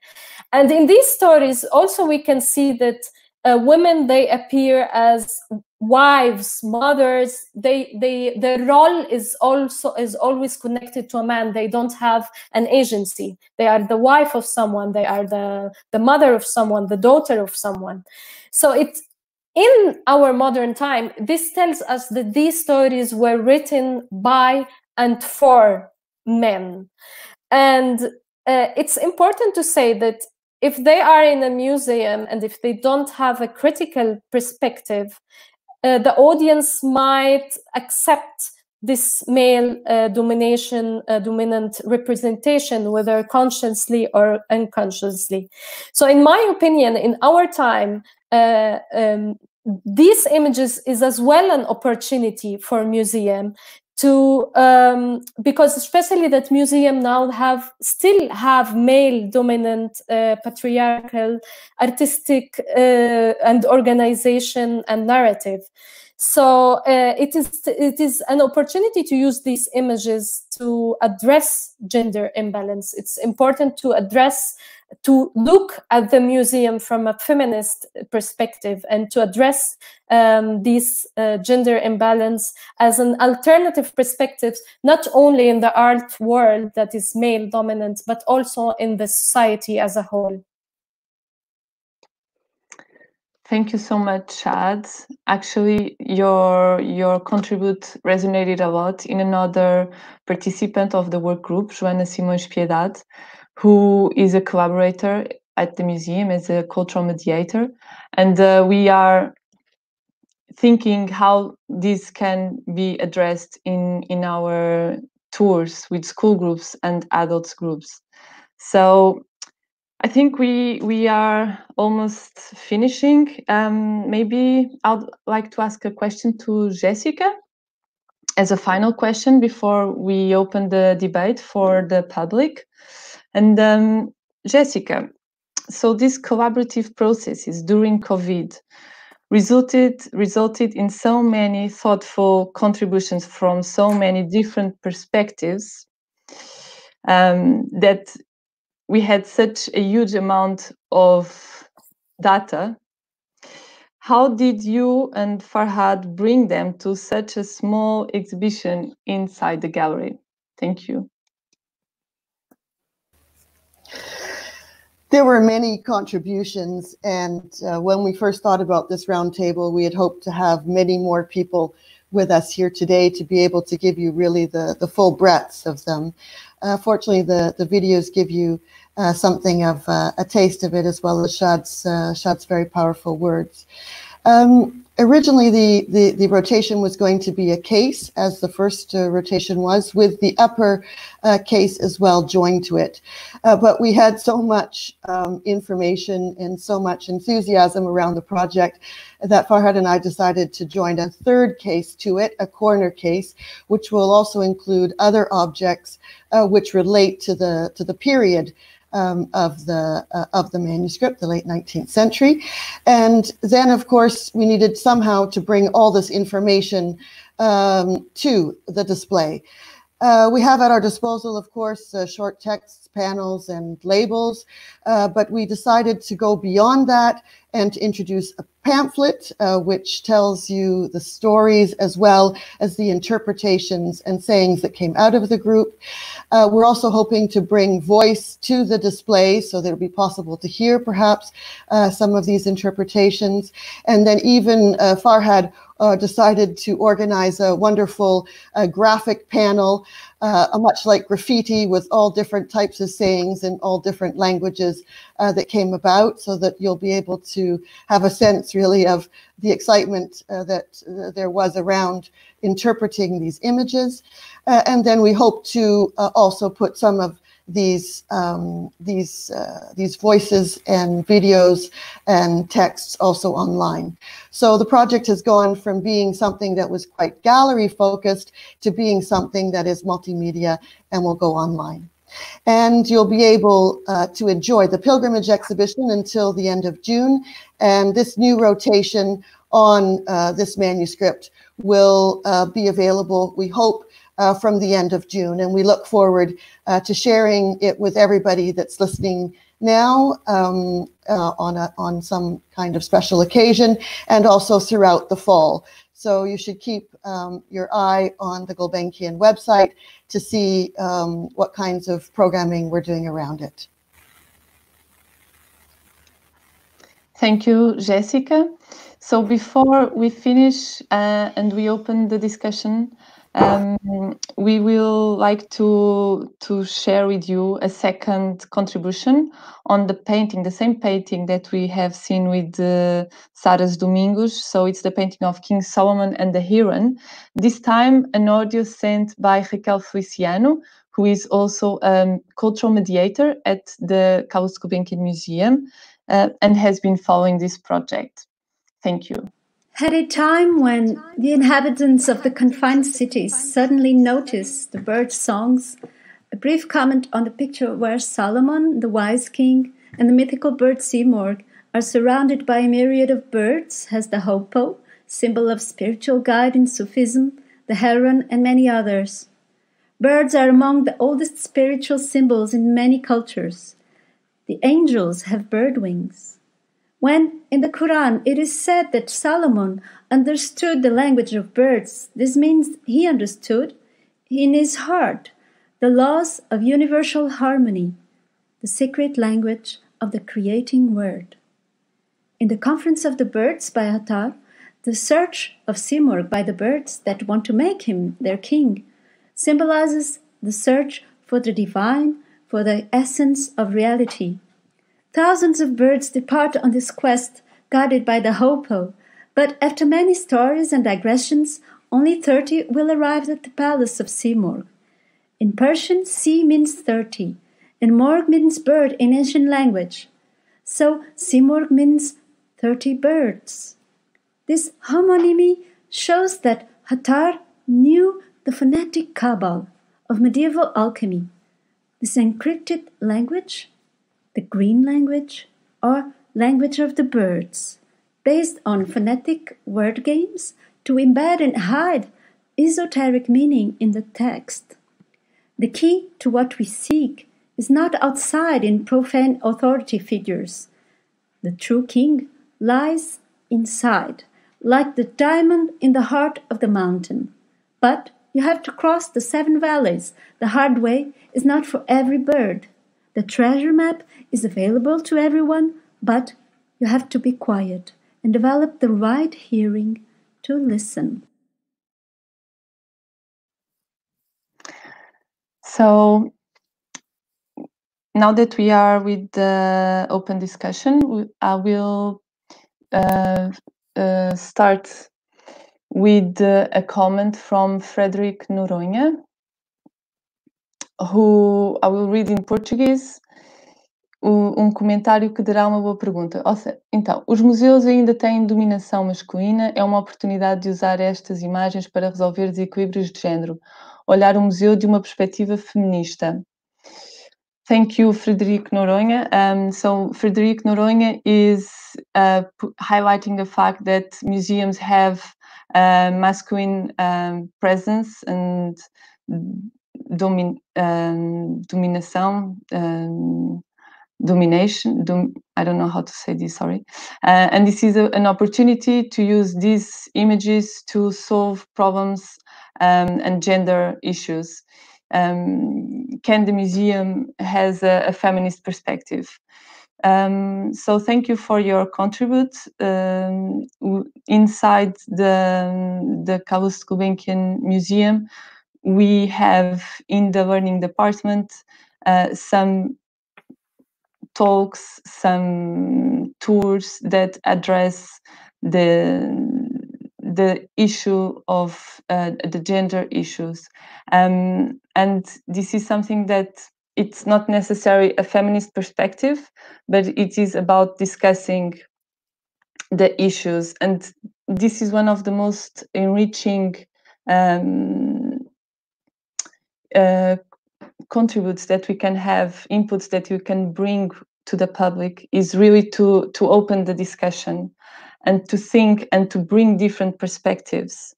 And in these stories, also we can see that women, they appear as wives, mothers. Their role is always connected to a man. They don't have an agency. They are the wife of someone. They are the mother of someone, the daughter of someone. So in our modern time, this tells us that these stories were written by and for men. And it's important to say that if they are in a museum and if they don't have a critical perspective, the audience might accept this male dominant representation, whether consciously or unconsciously. So in my opinion, in our time, these images is as well an opportunity for museum to, because especially that museum now still have male dominant patriarchal artistic and organization and narrative. So it is an opportunity to use these images to address gender imbalance. It's important to look at the museum from a feminist perspective and to address this gender imbalance as an alternative perspective, not only in the art world that is male dominant, but also in the society as a whole. Thank you so much, Chad. Actually, your contribute resonated a lot in another participant of the work group, Joana Simões Piedade, who is a collaborator at the museum as a cultural mediator. And we are thinking how this can be addressed in our tours with school groups and adults groups. So I think we are almost finishing. Maybe I'd like to ask a question to Jessica as a final question before we open the debate for the public. And Jessica, so these collaborative processes during COVID resulted in so many thoughtful contributions from so many different perspectives that we had such a huge amount of data. How did you and Farhad bring them to such a small exhibition inside the gallery? Thank you. There were many contributions, and when we first thought about this roundtable, we had hoped to have many more people with us here today to be able to give you really the full breadth of them. Fortunately, the videos give you something of a taste of it, as well as Shad's very powerful words. Originally, the rotation was going to be a case, as the first rotation was, with the upper case as well joined to it. But we had so much information and so much enthusiasm around the project that Farhad and I decided to join a third case to it, a corner case, which will also include other objects which relate to the period of the manuscript, the late 19th century. And then, of course, we needed somehow to bring all this information to the display. We have at our disposal, of course, short texts, panels, and labels, but we decided to go beyond that and to introduce a pamphlet which tells you the stories as well as the interpretations and sayings that came out of the group. We're also hoping to bring voice to the display so that it'll be possible to hear perhaps some of these interpretations. And then even Farhad decided to organize a wonderful graphic panel, much like graffiti, with all different types of sayings in all different languages that came about, so that you'll be able to have a sense really of the excitement that there was around interpreting these images. And then we hope to also put some of these voices and videos and texts also online. So the project has gone from being something that was quite gallery focused to being something that is multimedia and will go online. And you'll be able to enjoy the pilgrimage exhibition until the end of June. And this new rotation on this manuscript will be available, we hope, from the end of June. And we look forward to sharing it with everybody that's listening now on some kind of special occasion, and also throughout the fall. So you should keep your eye on the Gulbenkian website to see what kinds of programming we're doing around it. Thank you, Jessica. So before we finish and we open the discussion, we will like to share with you a second contribution on the painting, the same painting that we have seen with Sara's Domingos. So it's the painting of King Solomon and the Heron. This time an audio sent by Raquel Feliciano, who is also a cultural mediator at the Calouste Gulbenkian Museum and has been following this project. Thank you. At a time when the inhabitants of the confined cities suddenly noticed the bird songs, a brief comment on the picture where Solomon, the wise king, and the mythical bird Simorg are surrounded by a myriad of birds has the hoopoe, symbol of spiritual guide in Sufism, the heron, and many others. Birds are among the oldest spiritual symbols in many cultures. The angels have bird wings. When, in the Quran, it is said that Solomon understood the language of birds, this means he understood, in his heart, the laws of universal harmony, the secret language of the creating word. In the Conference of the Birds by Hattar, the search of Simorg by the birds that want to make him their king symbolizes the search for the divine, for the essence of reality. Thousands of birds depart on this quest, guided by the hoopoe, but after many stories and digressions, only 30 will arrive at the palace of Simorg. In Persian, Si means 30, and Morg means bird in ancient language. So Simorg means 30 birds. This homonymy shows that Hattar knew the phonetic cabal of medieval alchemy. This encrypted language, the green language, or language of the birds, based on phonetic word games to embed and hide esoteric meaning in the text. The key to what we seek is not outside in profane authority figures. The true king lies inside, like the diamond in the heart of the mountain. But you have to cross the 7 valleys. The hard way is not for every bird. The treasure map is available to everyone, but you have to be quiet and develop the right hearing to listen. So now that we are with the open discussion, I will start with a comment from Frederic Noronha, who I will read in Portuguese. Comentário que dará uma boa pergunta. Então, os museus ainda têm dominação masculina? É uma oportunidade de usar estas imagens para resolver desequilíbrios de género. Olhar o museu de uma perspectiva feminista. Thank you, Frederic Noronha. So Frederic Noronha is highlighting the fact that museums have masculine presence and domination. I don't know how to say this, sorry. And this is an opportunity to use these images to solve problems and gender issues. Can the museum has a feminist perspective? So thank you for your contribute. Inside the Calouste Gulbenkian Museum, we have in the learning department some talks, some tours that address the issue of the gender issues, and this is something that it's not necessarily a feminist perspective, but it is about discussing the issues, and this is one of the most enriching contributes that we can have, inputs that we can bring to the public, is really to open the discussion and to think and to bring different perspectives.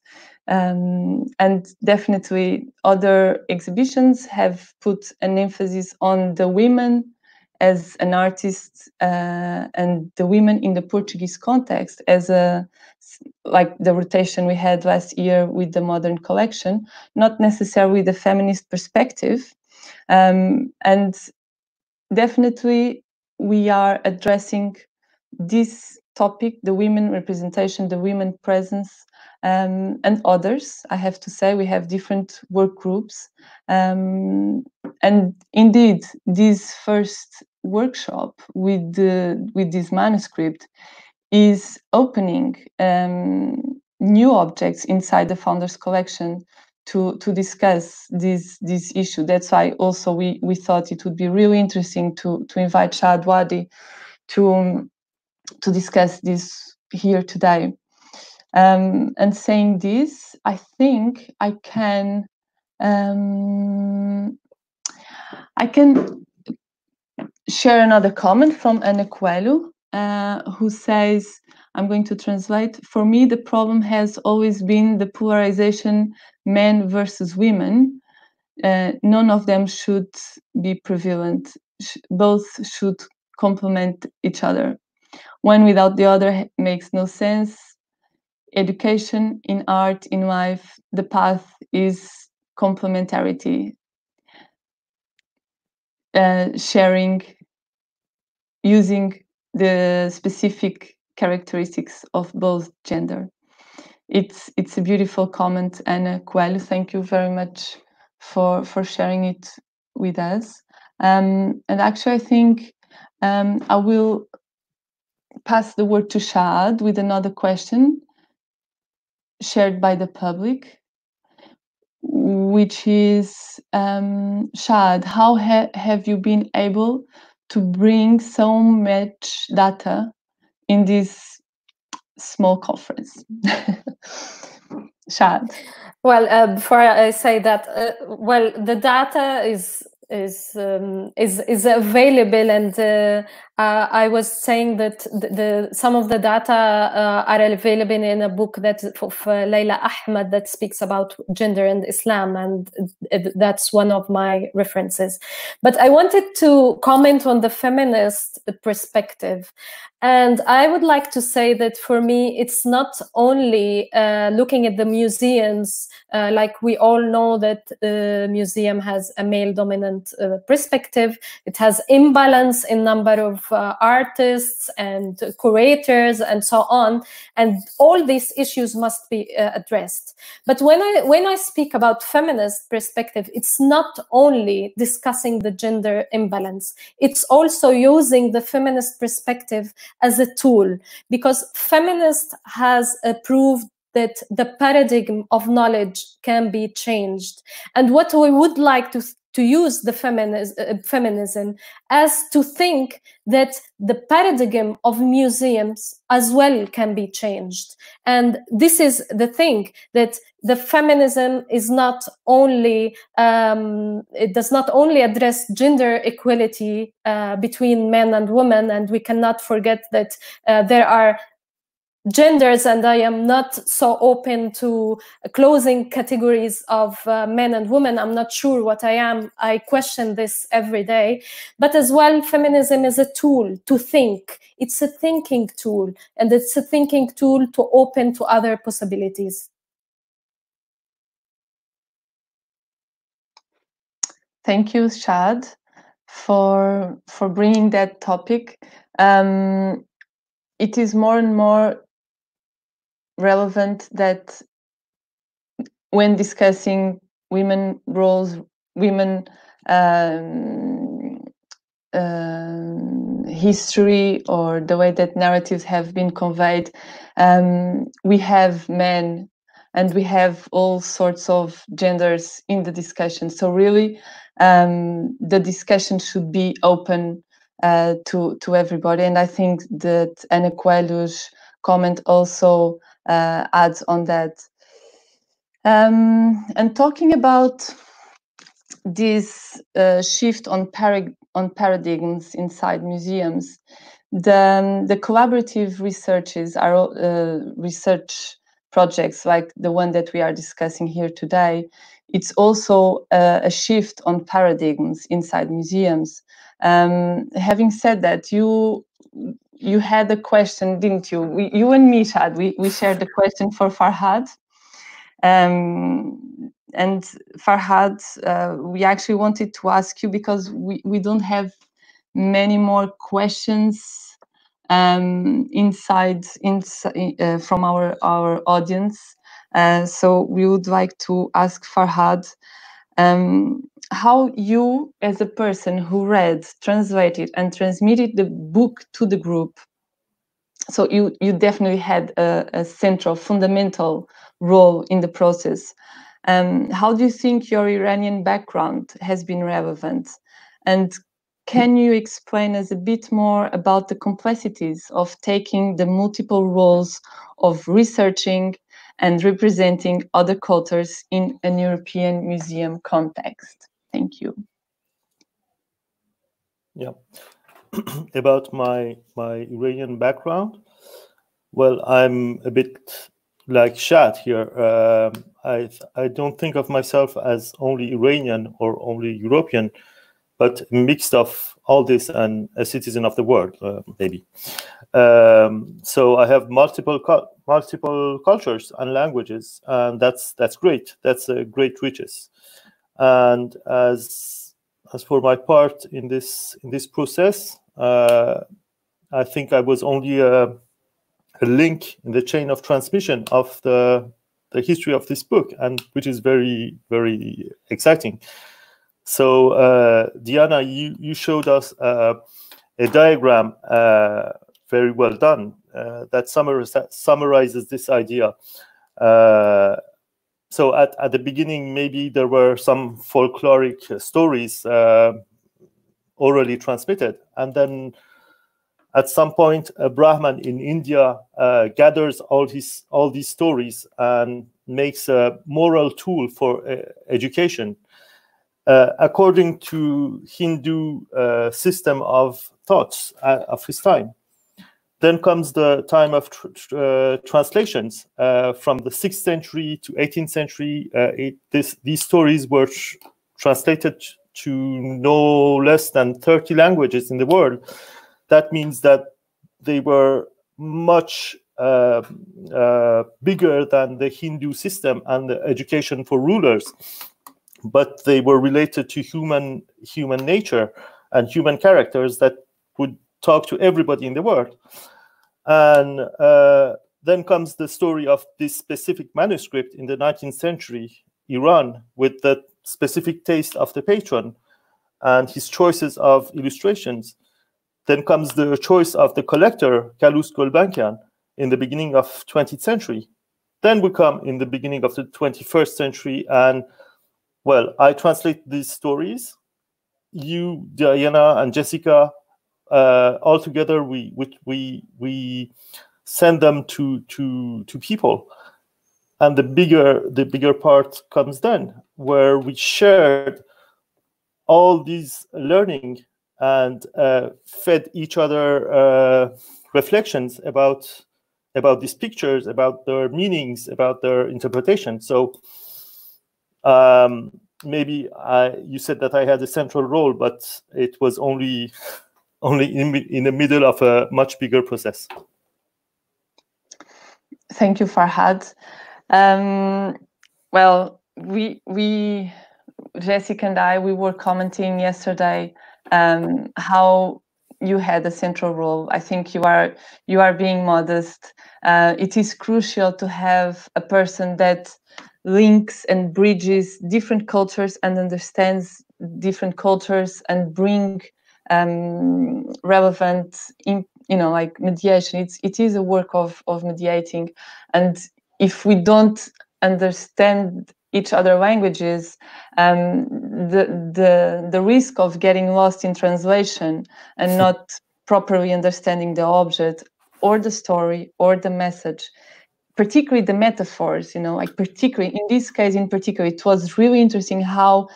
And definitely other exhibitions have put an emphasis on the women as an artist and the women in the Portuguese context as like the rotation we had last year with the modern collection, not necessarily the feminist perspective. And definitely we are addressing this topic, the women representation, the women presence, and others. I have to say we have different work groups. And indeed, this first workshop with this manuscript is opening new objects inside the Founders Collection to discuss this issue. That's why also we thought it would be really interesting to invite Shahad Wadi to discuss this here today. And saying this, I think I can share another comment from Ana Coelho, who says, I'm going to translate, for me the problem has always been the polarization men versus women. None of them should be prevalent. Both should complement each other. One without the other makes no sense. Education, in art, in life, the path is complementarity. Sharing, using the specific characteristics of both gender. It's a beautiful comment, Ana Coelho. Thank you very much for sharing it with us. And actually, I think I will pass the word to Shahad with another question shared by the public, which is, Shahad, how have you been able to bring so much data in this small conference? Shahad. Well, before I say that, well, the data is available, and I was saying that some of the data are available in a book that of Layla Ahmed that speaks about gender and Islam, and that's one of my references. But I wanted to comment on the feminist perspective. And I would like to say that for me, it's not only looking at the museums, like we all know that the museum has a male dominant perspective. It has imbalance in number of artists and curators and so on, and all these issues must be addressed. But when I speak about feminist perspective, it's not only discussing the gender imbalance, it's also using the feminist perspective as a tool, because feminist has proved that the paradigm of knowledge can be changed. And what we would like to use the feminism as to think that the paradigm of museums as well can be changed. And this is the thing, that the feminism is not only, it does not only address gender equality between men and women, and we cannot forget that there are genders, and I am not so open to closing categories of men and women. I'm not sure what I am. I question this every day. But as well, feminism is a tool to think. It's a thinking tool, and it's a thinking tool to open to other possibilities. Thank you, Shad, for bringing that topic. It is more and more relevant that when discussing women roles, women history, or the way that narratives have been conveyed, we have men and we have all sorts of genders in the discussion. So really, the discussion should be open to everybody. And I think that Ana Coelho's comment also adds on that. And talking about this shift on paradigms inside museums, the collaborative researches are research projects like the one that we are discussing here today. It's also a shift on paradigms inside museums. Having said that, you had a question, didn't you? You and me, Shad, we shared the question for Farhad. And Farhad, we actually wanted to ask you, because we don't have many more questions inside from our audience. So we would like to ask Farhad, how you, as a person who read, translated, and transmitted the book to the group, so you definitely had a central, fundamental role in the process. How do you think your Iranian background has been relevant? And can you explain us a bit more about the complexities of taking the multiple roles of researching and representing other cultures in an European museum context? Thank you. Yeah. About my Iranian background, well, I'm a bit like Shad here. I don't think of myself as only Iranian or only European, but mixed of all this and a citizen of the world, maybe. So I have multiple cultures and languages, and that's great. That's a great riches. And as for my part in this process, I think I was only a link in the chain of transmission of the history of this book, and which is very, very exciting. So Diana, you showed us a diagram, very well done, that summarizes this idea. So at the beginning, maybe there were some folkloric stories orally transmitted, and then at some point, a Brahman in India gathers all these stories and makes a moral tool for education, according to Hindu system of thoughts of his time. Then comes the time of translations from the 6th century to 18th century. These stories were translated to no less than 30 languages in the world. That means that they were much bigger than the Hindu system and the education for rulers, but they were related to human nature and human characters that would talk to everybody in the world. And then comes the story of this specific manuscript in the 19th century Iran, with the specific taste of the patron and his choices of illustrations. Then comes the choice of the collector, Calouste Gulbenkian, in the beginning of 20th century. Then we come in the beginning of the 21st century, and, well, I translate these stories. You, Diana, and Jessica, all together, we send them to people. And the bigger part comes then, where we shared all these learning and fed each other reflections about these pictures, about their meanings, about their interpretation. So maybe you said that I had a central role, but it was only in the middle of a much bigger process. Thank you, Farhad. Well, we Jessica and I, we were commenting yesterday how you had a central role. I think you are being modest. It is crucial to have a person that links and bridges different cultures and understands different cultures and bring relevant, like mediation. It is a work of mediating, and if we don't understand each other languages, the risk of getting lost in translation and not properly understanding the object or the story or the message, particularly the metaphors, like particularly in this case in particular, it was really interesting how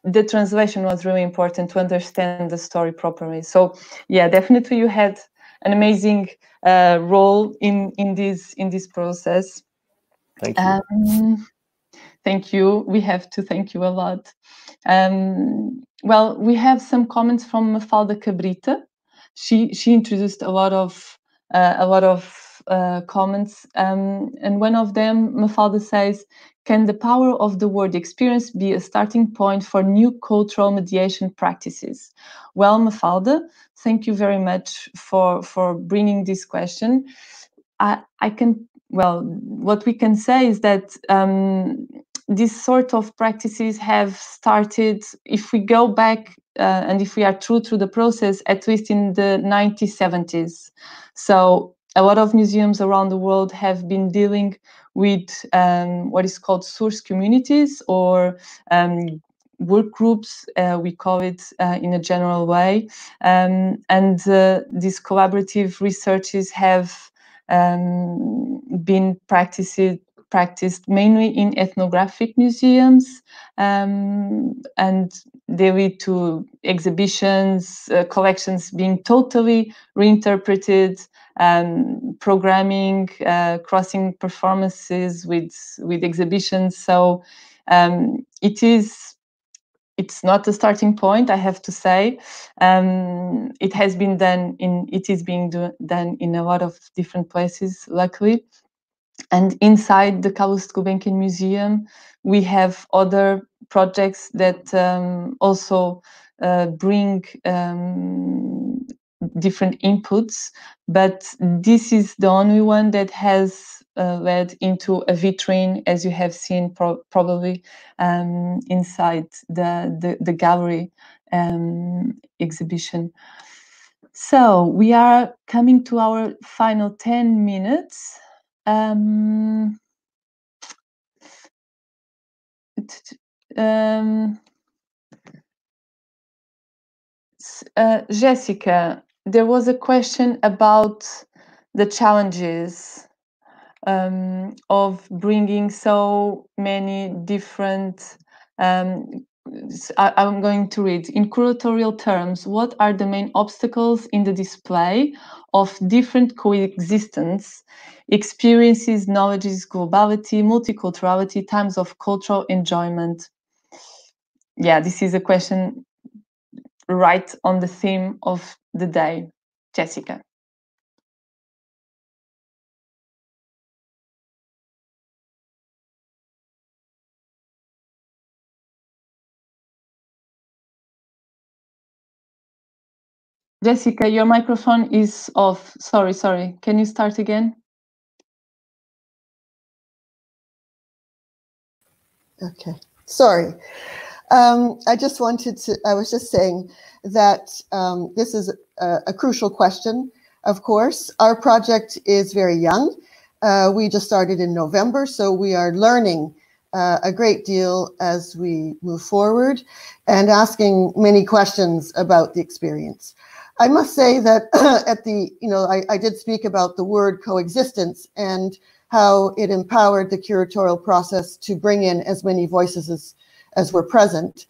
the translation was really important to understand the story properly. So yeah, definitely you had an amazing role in this process. Thank you. Thank you. We have to thank you a lot. Well, we have some comments from Mafalda Cabrita. She introduced a lot of comments, and one of them, Mafalda says, "Can the power of the word experience be a starting point for new cultural mediation practices?" Well, Mafalda, thank you very much for bringing this question. Well, what we can say is that these sort of practices have started, if we go back and if we are true to the process, at least in the 1970s. So a lot of museums around the world have been dealing with what is called source communities or work groups, we call it in a general way. And these collaborative researches have been practiced mainly in ethnographic museums, and they lead to exhibitions, collections being totally reinterpreted, programming, crossing performances with exhibitions. So it's not a starting point, I have to say. It has been done it is being done in a lot of different places, luckily. And inside the Calouste Gulbenkian Museum, we have other projects that also bring different inputs, but this is the only one that has led into a vitrine, as you have seen probably inside the gallery exhibition. So we are coming to our final 10 minutes. Jessica, there was a question about the challenges of bringing so many different. I'm going to read. In curatorial terms, what are the main obstacles in the display of different coexistence, experiences, knowledges, globality, multiculturality, times of cultural enjoyment? Yeah, this is a question right on the theme of the day. Jessica. Jessica, your microphone is off. Sorry. Can you start again? Okay, sorry. I was just saying that this is a crucial question, of course. Our project is very young. We just started in November, so we are learning a great deal as we move forward and asking many questions about the experience. I must say that I did speak about the word coexistence and how it empowered the curatorial process to bring in as many voices as were present.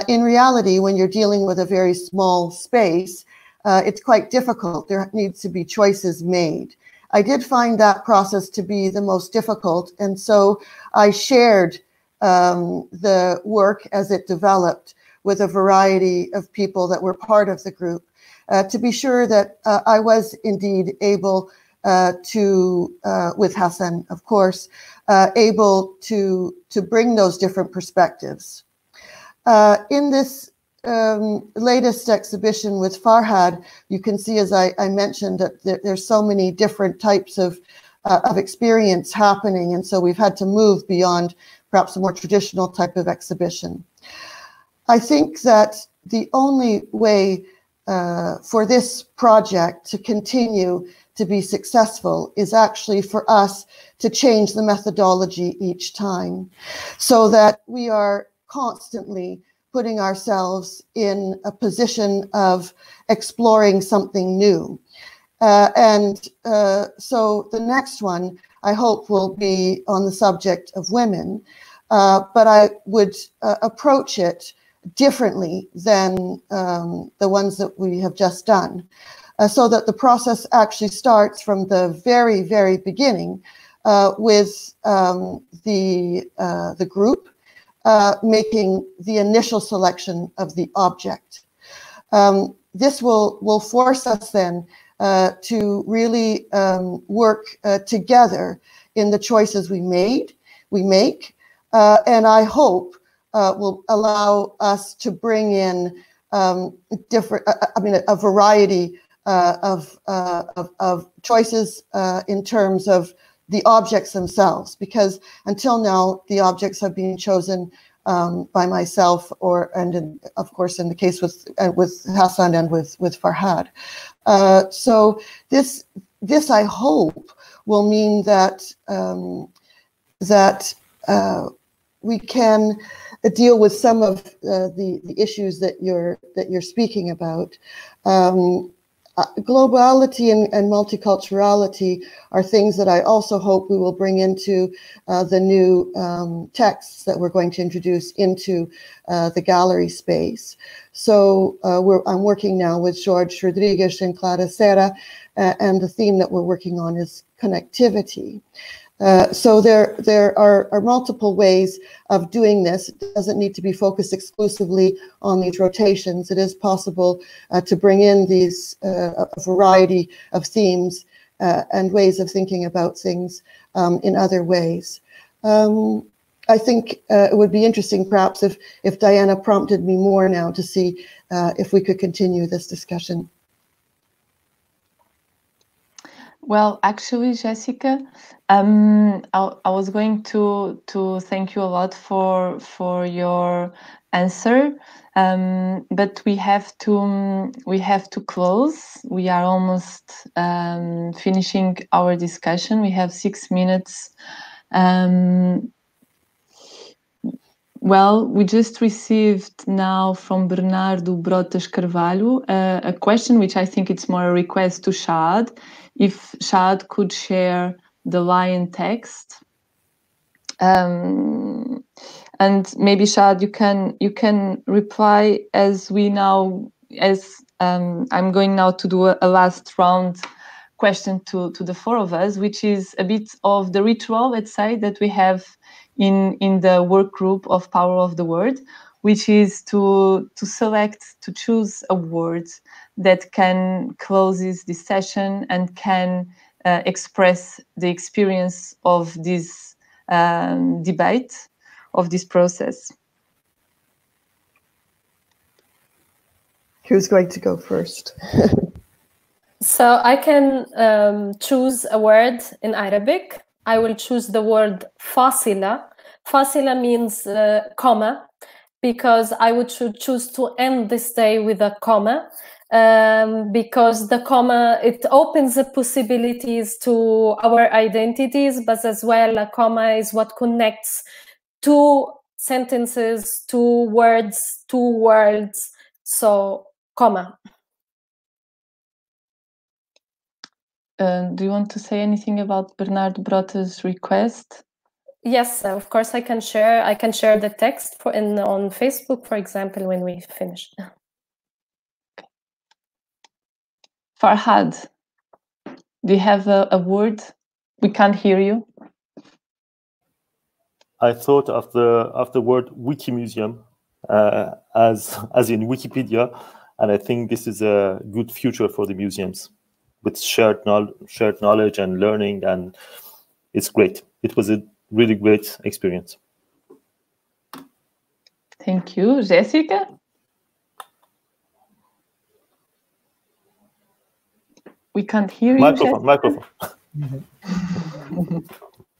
In reality, when you're dealing with a very small space, it's quite difficult. There needs to be choices made. I did find that process to be the most difficult, and so I shared the work as it developed with a variety of people that were part of the group to be sure that I was indeed able with Hassan, of course, able to bring those different perspectives. In this latest exhibition with Farhad, you can see, as I mentioned, that there's so many different types of experience happening, and so we've had to move beyond perhaps a more traditional type of exhibition. I think that the only way for this project to continue to be successful is actually for us to change the methodology each time, so that we are constantly putting ourselves in a position of exploring something new. So the next one, I hope, will be on the subject of women, but I would approach it differently than the ones that we have just done, so that the process actually starts from the very, very beginning with the group making the initial selection of the object. This will force us then to really work together in the choices we make, and I hope will allow us to bring in a variety of choices in terms of the objects themselves, because until now the objects have been chosen by myself, of course in the case with Hassan and with Farhad. So this I hope will mean that we can deal with some of the issues that you're speaking about. Globality and multiculturality are things that I also hope we will bring into the new texts that we're going to introduce into the gallery space. So I'm working now with George Rodriguez and Clara Serra, and the theme that we're working on is connectivity. So there are multiple ways of doing this. It doesn't need to be focused exclusively on these rotations. It is possible to bring in these a variety of themes and ways of thinking about things in other ways. I think it would be interesting perhaps if Diana prompted me more now to see if we could continue this discussion. Well, actually, Jessica, I was going to thank you a lot for your answer, but we have to close. We are almost finishing our discussion. We have 6 minutes. Well, we just received now from Bernardo Brotas Carvalho a question, which I think it's more a request to Shad, if Shad could share the lion text. And maybe Shad, you can reply as I'm going now to do a last round question to the four of us, which is a bit of the ritual, let's say, that we have in the work group of Power of the Word, which is to choose a word that can close this session and can express the experience of this debate, of this process. Who's going to go first? So I can choose a word in Arabic. I will choose the word fasila. Fasila means comma, because I would choose to end this day with a comma, because the comma, it opens the possibilities to our identities, but as well a comma is what connects two sentences, two words, two worlds. So comma. Do you want to say anything about Bernardo Brota's request? Yes, of course I can share. I can share the text on Facebook, for example, when we finish. Farhad, do you have a word? We can't hear you. I thought of the word Wikimuseum as in Wikipedia, and I think this is a good future for the museums, with shared knowledge and learning, and it's great. It was a really great experience. Thank you. Jessica? We can't hear you, Jessica. Microphone.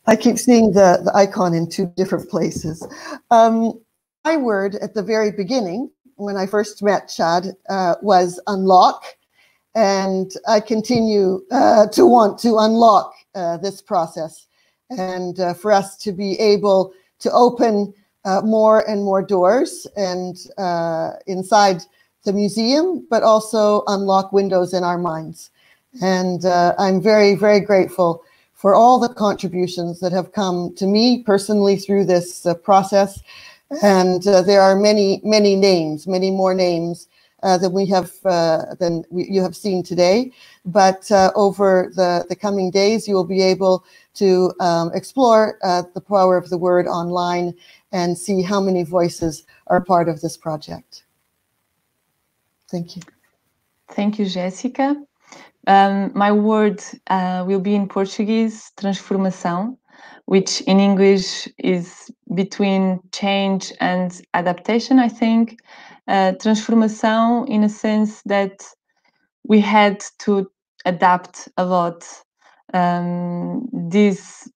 I keep seeing the icon in two different places. My word at the very beginning, when I first met Chad, was unlock. And I continue to want to unlock this process, and for us to be able to open more and more doors and inside the museum, but also unlock windows in our minds. And I'm very, very grateful for all the contributions that have come to me personally through this process. And there are many, many names, many more names than you have seen today. But over the coming days, you will be able to explore the power of the word online and see how many voices are part of this project. Thank you. Thank you, Jessica. My word will be in Portuguese, transformação, which in English is between change and adaptation, I think. Transformação in a sense that we had to adapt a lot this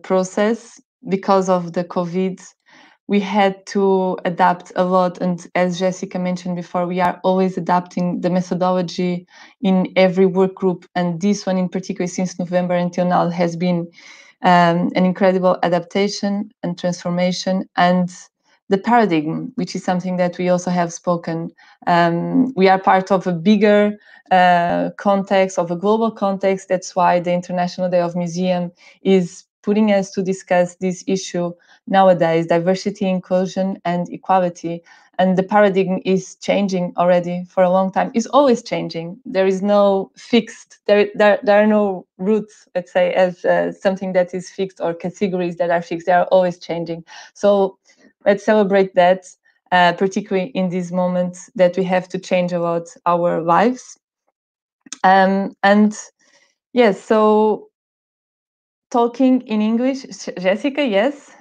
process because of the COVID. We had to adapt a lot, and as Jessica mentioned before, we are always adapting the methodology in every work group, and this one in particular since November until now has been an incredible adaptation and transformation. And the paradigm, which is something that we also have spoken. We are part of a bigger context, of a global context. That's why the International Day of Museum is putting us to discuss this issue nowadays, diversity, inclusion, and equality. And the paradigm is changing already for a long time. It's always changing. There is no fixed, there are no roots, let's say, as something that is fixed or categories that are fixed. They are always changing. So let's celebrate that, particularly in these moments that we have to change a lot our lives. And yes, so talking in English, Jessica, yes?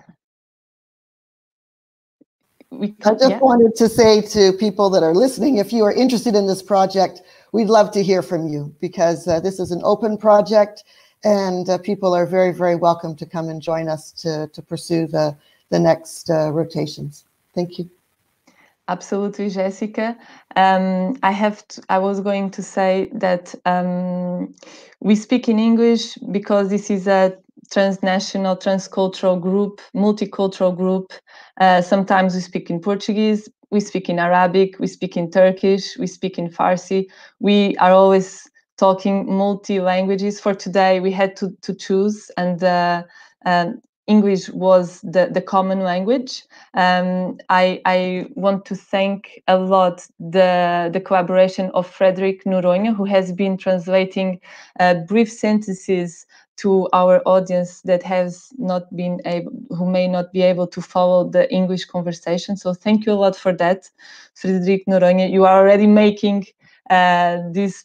I just wanted to say to people that are listening, if you are interested in this project, we'd love to hear from you, because this is an open project, and people are very, very welcome to come and join us to pursue the next rotations. Thank you. Absolutely, Jessica. I was going to say that we speak in English because this is a transnational, transcultural group, multicultural group. Sometimes we speak in Portuguese, we speak in Arabic, we speak in Turkish, we speak in Farsi. We are always talking multi-languages. For today, we had to choose, and English was the common language. I want to thank a lot the collaboration of Frederic Noronha, who has been translating brief sentences to our audience that who may not be able to follow the English conversation. So thank you a lot for that, Frederic Noronha. You are already making this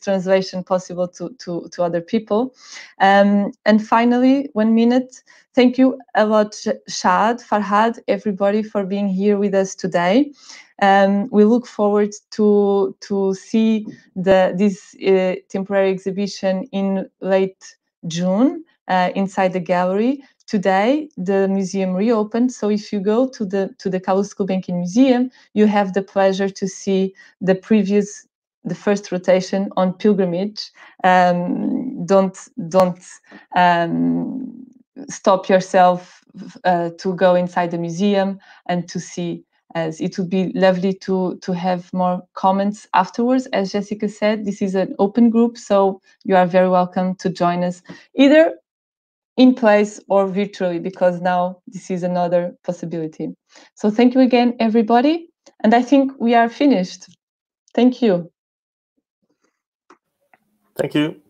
translation possible to other people. And finally, 1 minute. Thank you a lot, Shad, Farhad, everybody, for being here with us today. We look forward to see this temporary exhibition in late June inside the gallery. Today, the museum reopened, so if you go to the Calouste Gulbenkian Museum, you have the pleasure to see the first rotation on pilgrimage. Don't stop yourself to go inside the museum and to see, as it would be lovely to have more comments afterwards. As Jessica said, this is an open group, so you are very welcome to join us either in place or virtually, because now this is another possibility. So thank you again, everybody. And I think we are finished. Thank you. Thank you.